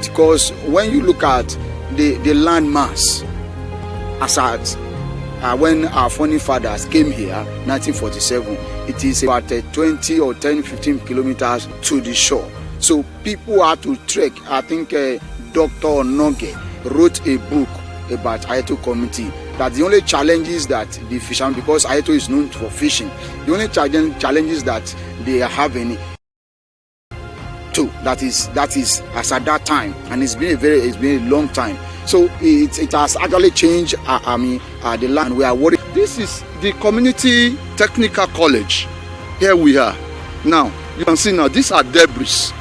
Because when you look at the land mass, as at when our founding fathers came here, 1947, it is about 20 or 10, 15 kilometers to the shore. So people have to trek. I think Dr. Noge wrote a book about Ayato community. That the only challenge is that the fishermen, because Ayato is known for fishing, the only challenge is that they are having too. That is as at that time, and it's been a long time. So it has actually changed. The land. We are worried. This is the community technical college. Here we are. Now you can see now these are debris,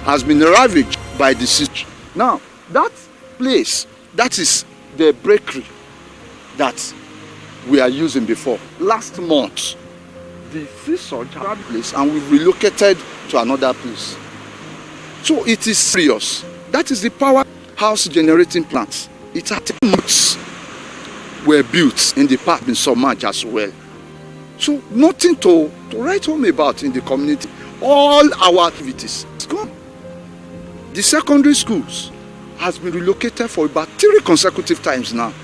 has been ravaged by the siege. Now that place, that is the bakery that we are using before. Last month, the sea surge had place and we relocated to another place. So it is serious. That is the powerhouse generating plants. It had 10 months were built in the past, been submerged as well. So nothing to write home about in the community. All our activities is gone. The secondary schools has been relocated for about 3 consecutive times now.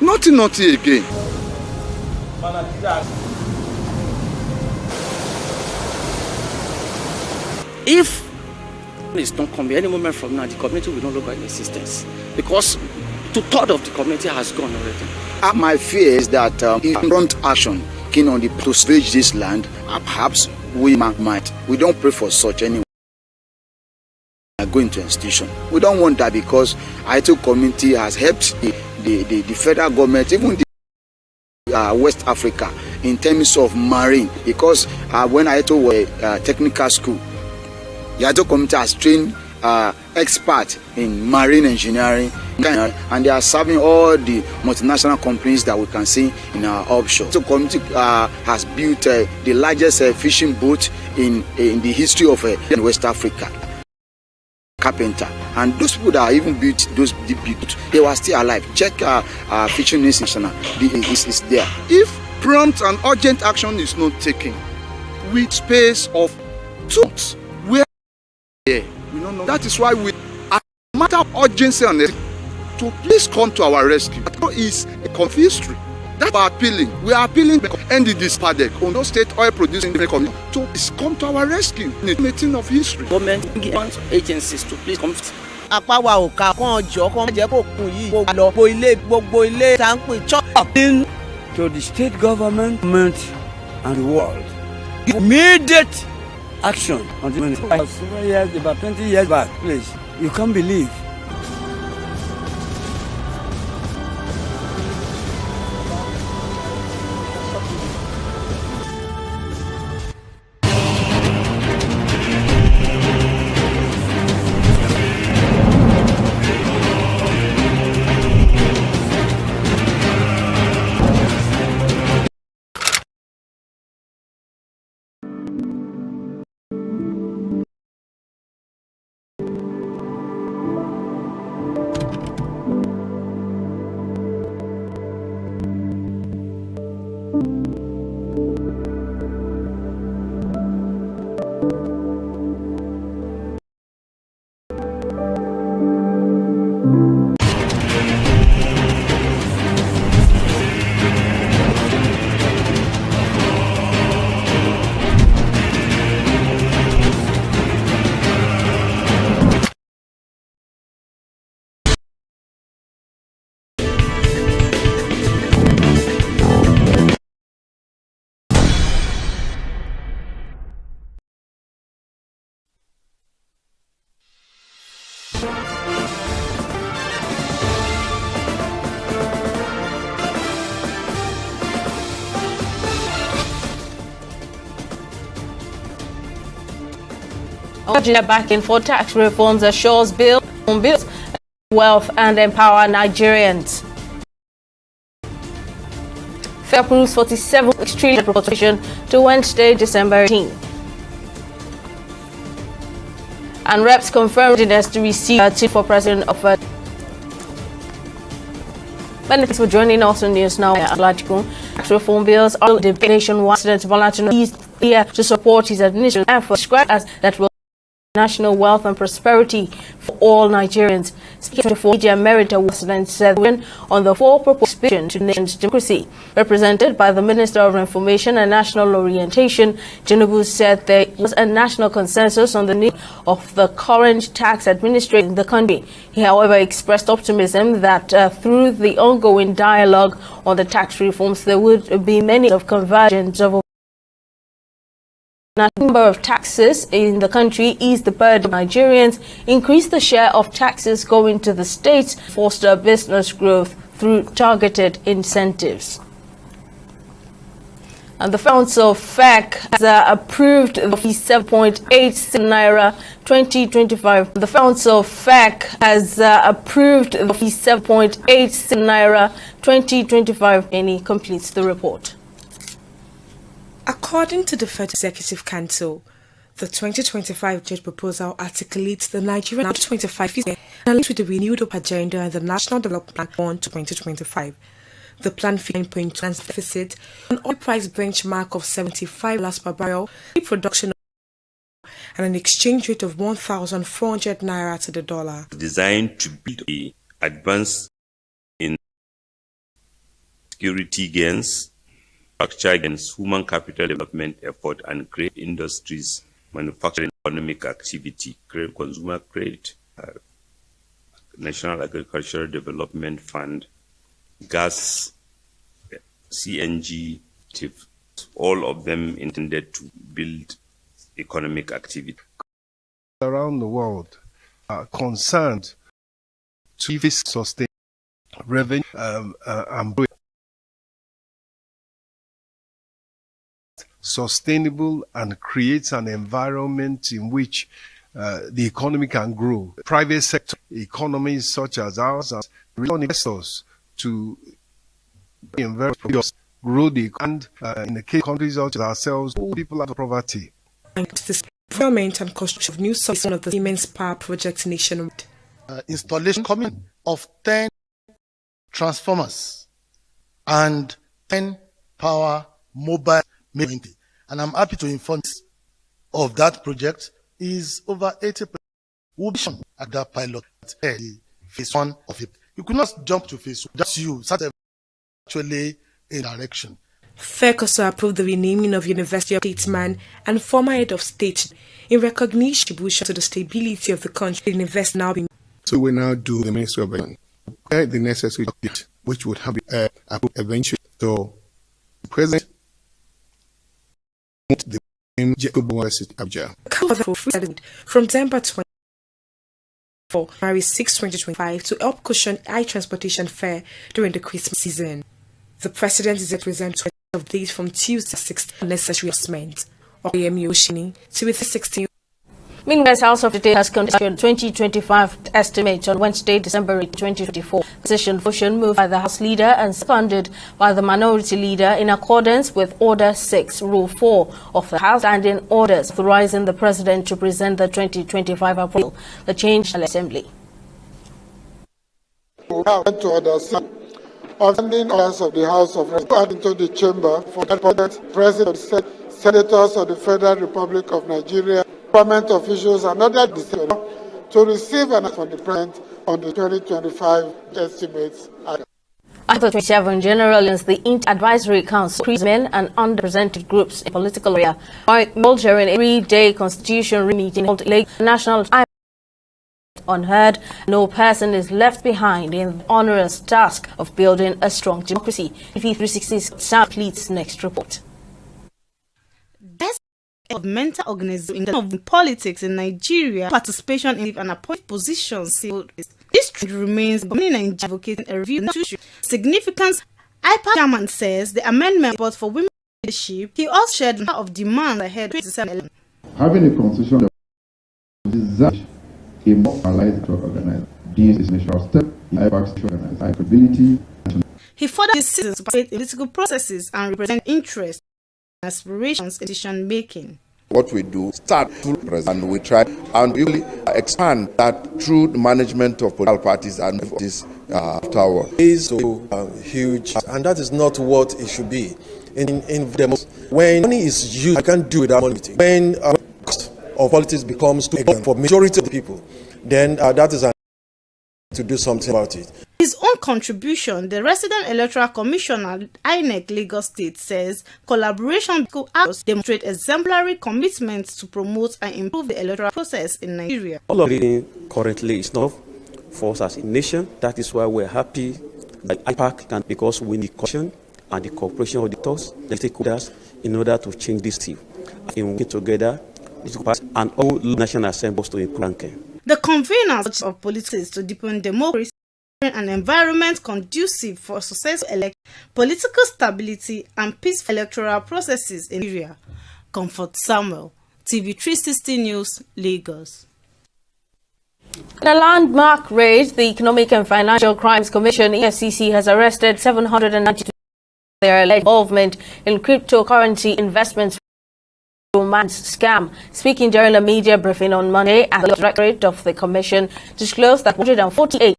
Nothing again. If it's not coming any moment from now, the community will no longer in existence because 2/3 of the community has gone already. My fear is that if front action keen on to switch this land, perhaps we might. We don't pray for such anyway. Going to institution. We don't want that because Ayato community has helped the federal government, even the West Africa, in terms of marine. Because when Ayato were technical school, the Ayato community has trained experts in marine engineering, and they are serving all the multinational companies that we can see in our offshore. The community has built the largest fishing boat in the history of West Africa. Carpenter, and those people that even built those deep boats, they were still alive. Check Fishing News National, is there. If prompt and urgent action is not taken, with space of 2 months, we don't know. That is why we, as a matter of urgency and to please come to our rescue. That is a confused history. That's our appealing. We are appealing to end this paddock on those state oil producing companies to please come to our rescue. In the meeting of history. Government agencies to please come. Apá wa ò ká kán jọ kán jẹ́ kó kún yìí kó lọ gbogbo ilé tá ń pè church. To the state government and the world. Immediate action on the several years, about 20 years back, please. You can't believe. Virginia backing for tax reforms assures build wealth and empower Nigerians. Fed approves 47 trillion appropriation to Wednesday, December 18. And reps confirmed readiness to receive a tip for president of a. Many thanks for joining us on News Now. Tax reform bills are the nationwide. President Bola Tinubu is here to support his administration efforts as that will national wealth and prosperity for all Nigerians. Speaking for Media Merit Awards, said on the four proposed vision to nation's democracy, represented by the Minister of Information and National Orientation, Tinubu said there was a national consensus on the need of the current tax administration in the country. He, however, expressed optimism that through the ongoing dialogue on the tax reforms, there would be many of convergence of the number of taxes in the country, ease the burden of Nigerians, increase the share of taxes going to the states, foster business growth through targeted incentives. And the Council FEC has approved the 7.8 Naira 2025. The Council FEC has approved the 7.8 Naira 2025. Any completes the report. According to the Federal Executive Council, the 2025 budget proposal articulates the Nigerian 2025 year and aligns with the renewed agenda and the National Development Plan 2025. The plan features 9.2% deficit, an oil price benchmark of $75 per barrel, production and an exchange rate of 1,400 naira to the dollar. Designed to build a advance in security gains, structure against human capital development effort, and create industries, manufacturing, economic activity, create consumer credit, National Agricultural Development Fund, gas, CNG, all of them intended to build economic activity. Around the world are concerned to sustain revenue and sustainable and creates an environment in which the economy can grow. Private sector economies such as ours are investors to invest, grow the and in the case of countries such as ourselves, all people out of poverty. The development and construction of new sources, one of the Siemens power projects nationwide. Installation coming of 10 transformers and 10 power mobile. And I'm happy to inform you of that project is over 80% will be shown at that pilot the phase 1 of it. You could not jump to phase 1, just you start actually in direction. FEC also approved the renaming of University of Statesman and former head of state in recognition to the stability of the country. The invest now being. So we now do the Ministry of Education, the necessary update, which would have been approved eventually. So the President the University of Abuja. From December 24, January 6, 2025 to help cushion high transportation fare during the Christmas season. The President is yet present of days from Tuesday 6 necessary adjustment of AMU Oshini to with 16. Meanwhile, House of the State has conducted 2025 estimates on Wednesday, December 2024. Position motion moved by the House Leader and seconded by the Minority Leader in accordance with Order 6, Rule 4 of the House, standing orders authorizing the President to present the 2025 approval. The change assembly. To Order 6 of sending orders of the House of Representatives into the Chamber for the President, Senators of the Federal Republic of Nigeria, government officials and other decisions to receive an answer from the President on the 2025 estimates. After 27 generals, the Inter-Advisory Council increased men and underrepresented groups in political area. During a 3-day constitution meeting held in National unheard, no person is left behind in the onerous task of building a strong democracy. TV360 completes next report. Of mental organization of politics in Nigeria, participation in and appointed positions. This trend remains Nigeria advocating a review of significance. IPA chairman says the amendment report for women leadership. He also shared of demand ahead of 2027. Having a constitution designed a more allied to organize. This is a natural step in IPA's to organize capability. He further decisions to participate in political processes and represent interests and aspirations in decision making. What we do, start through and we try and really expand that through the management of political parties and this tower. Is so huge, and that is not what it should be. In when money is used, I can't do without money. When of politics becomes too big for majority of the people, then that is an to do something about it. His own contribution, the Resident Electoral Commissioner, INEC Lagos State, says collaboration with actors demonstrate exemplary commitment to promote and improve the electoral process in Nigeria. All of it currently is not for us as a nation. That is why we're happy that IPAC can, because we need caution and the cooperation of the stakeholders in order to change this team. In working together, and all national assemblies to improve ranking. The conveners of politics to deepen democracy and an environment conducive for successful political stability and peaceful electoral processes in Nigeria. Comfort Samuel, TV360 News, Lagos. In a landmark raid, the Economic and Financial Crimes Commission (EFCC) has arrested 792 for their alleged involvement in cryptocurrency investments. Romance scam. Speaking during a media briefing on Monday, the directorate of the commission disclosed that 148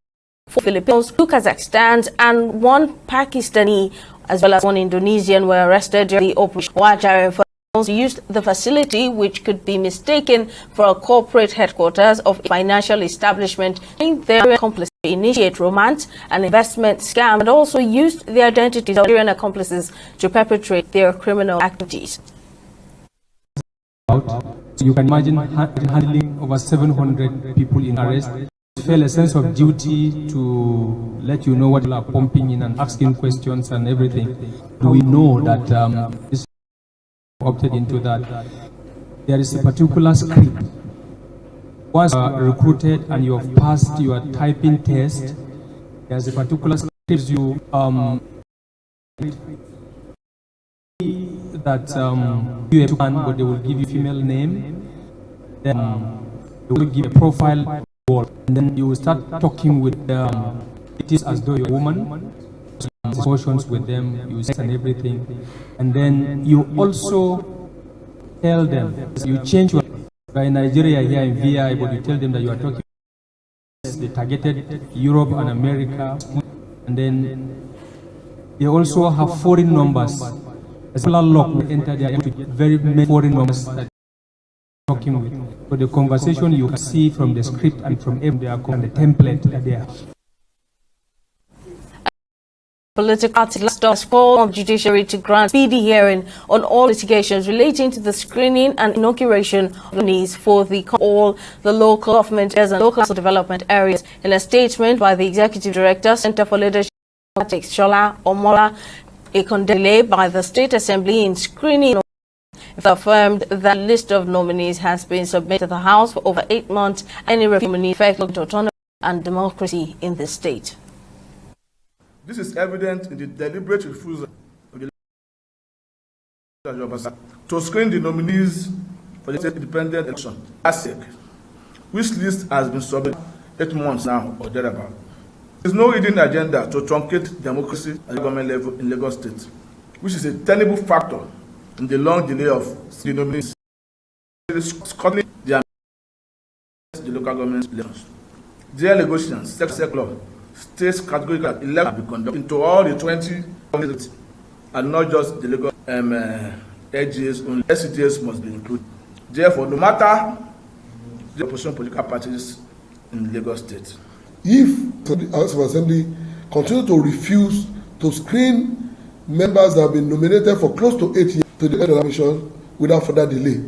Filipinos, 2 Kazakhstans, and 1 Pakistani, as well as 1 Indonesian, were arrested during the operation. Wajara Filipinos used the facility, which could be mistaken for a corporate headquarters of a financial establishment, in their accomplices to initiate romance and investment scam, and also used the identities of Nigerian accomplices to perpetrate their criminal activities. So you can imagine handling over 700 people in arrest. Feel a sense of duty to let you know what people are pumping in and asking questions and everything. Do we know that this opted into that? There is a particular script. Once you are recruited and you have passed your typing test, there's a particular script you that you have one, but they will give you female name, then they will give a profile, and then you will start talking with them. It is as though you're a woman, discussions with them, you say and everything, and then you also tell them, you change your, by Nigeria here in VI, but you tell them that you are talking, they targeted Europe and America, and then they also have foreign numbers. As well as lock enter there very many foreign numbers that you're talking with. So the conversation you can see from the script and from every the template that they have. Political parties call on judiciary to grant speedy hearing on all litigations relating to the screening and inauguration of nominees for all the local government areas and local development areas. In a statement by the Executive Director, Center for Leadership and Politics, Shola Omola, a delay by the State Assembly in screening affirmed that the list of nominees has been submitted to the House for over 8 months. Any nominee affect autonomy and democracy in the state. This is evident in the deliberate refusal of the to screen the nominees for the independent election, which list has been submitted 8 months now or thereabout. There is no hidden agenda to truncate democracy at the government level in Lagos State, which is a tenable factor in the long delay of the nominees. Scotland, the local government elections. Dear Lagosians, secular states categorical elections be conducted into all the 20 communities and not just the Lagos AGS only. SCDS must be included. Therefore, no matter the opposition political parties in Lagos State, if the House of Assembly continue to refuse to screen members that have been nominated for close to 8 years to the head of the mission without further delay,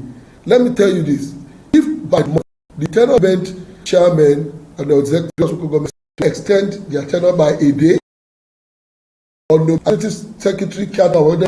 let me tell you this: if by the tenure bent chairman and the executive local government extend their tenure by a day, or no secretary can't avoid them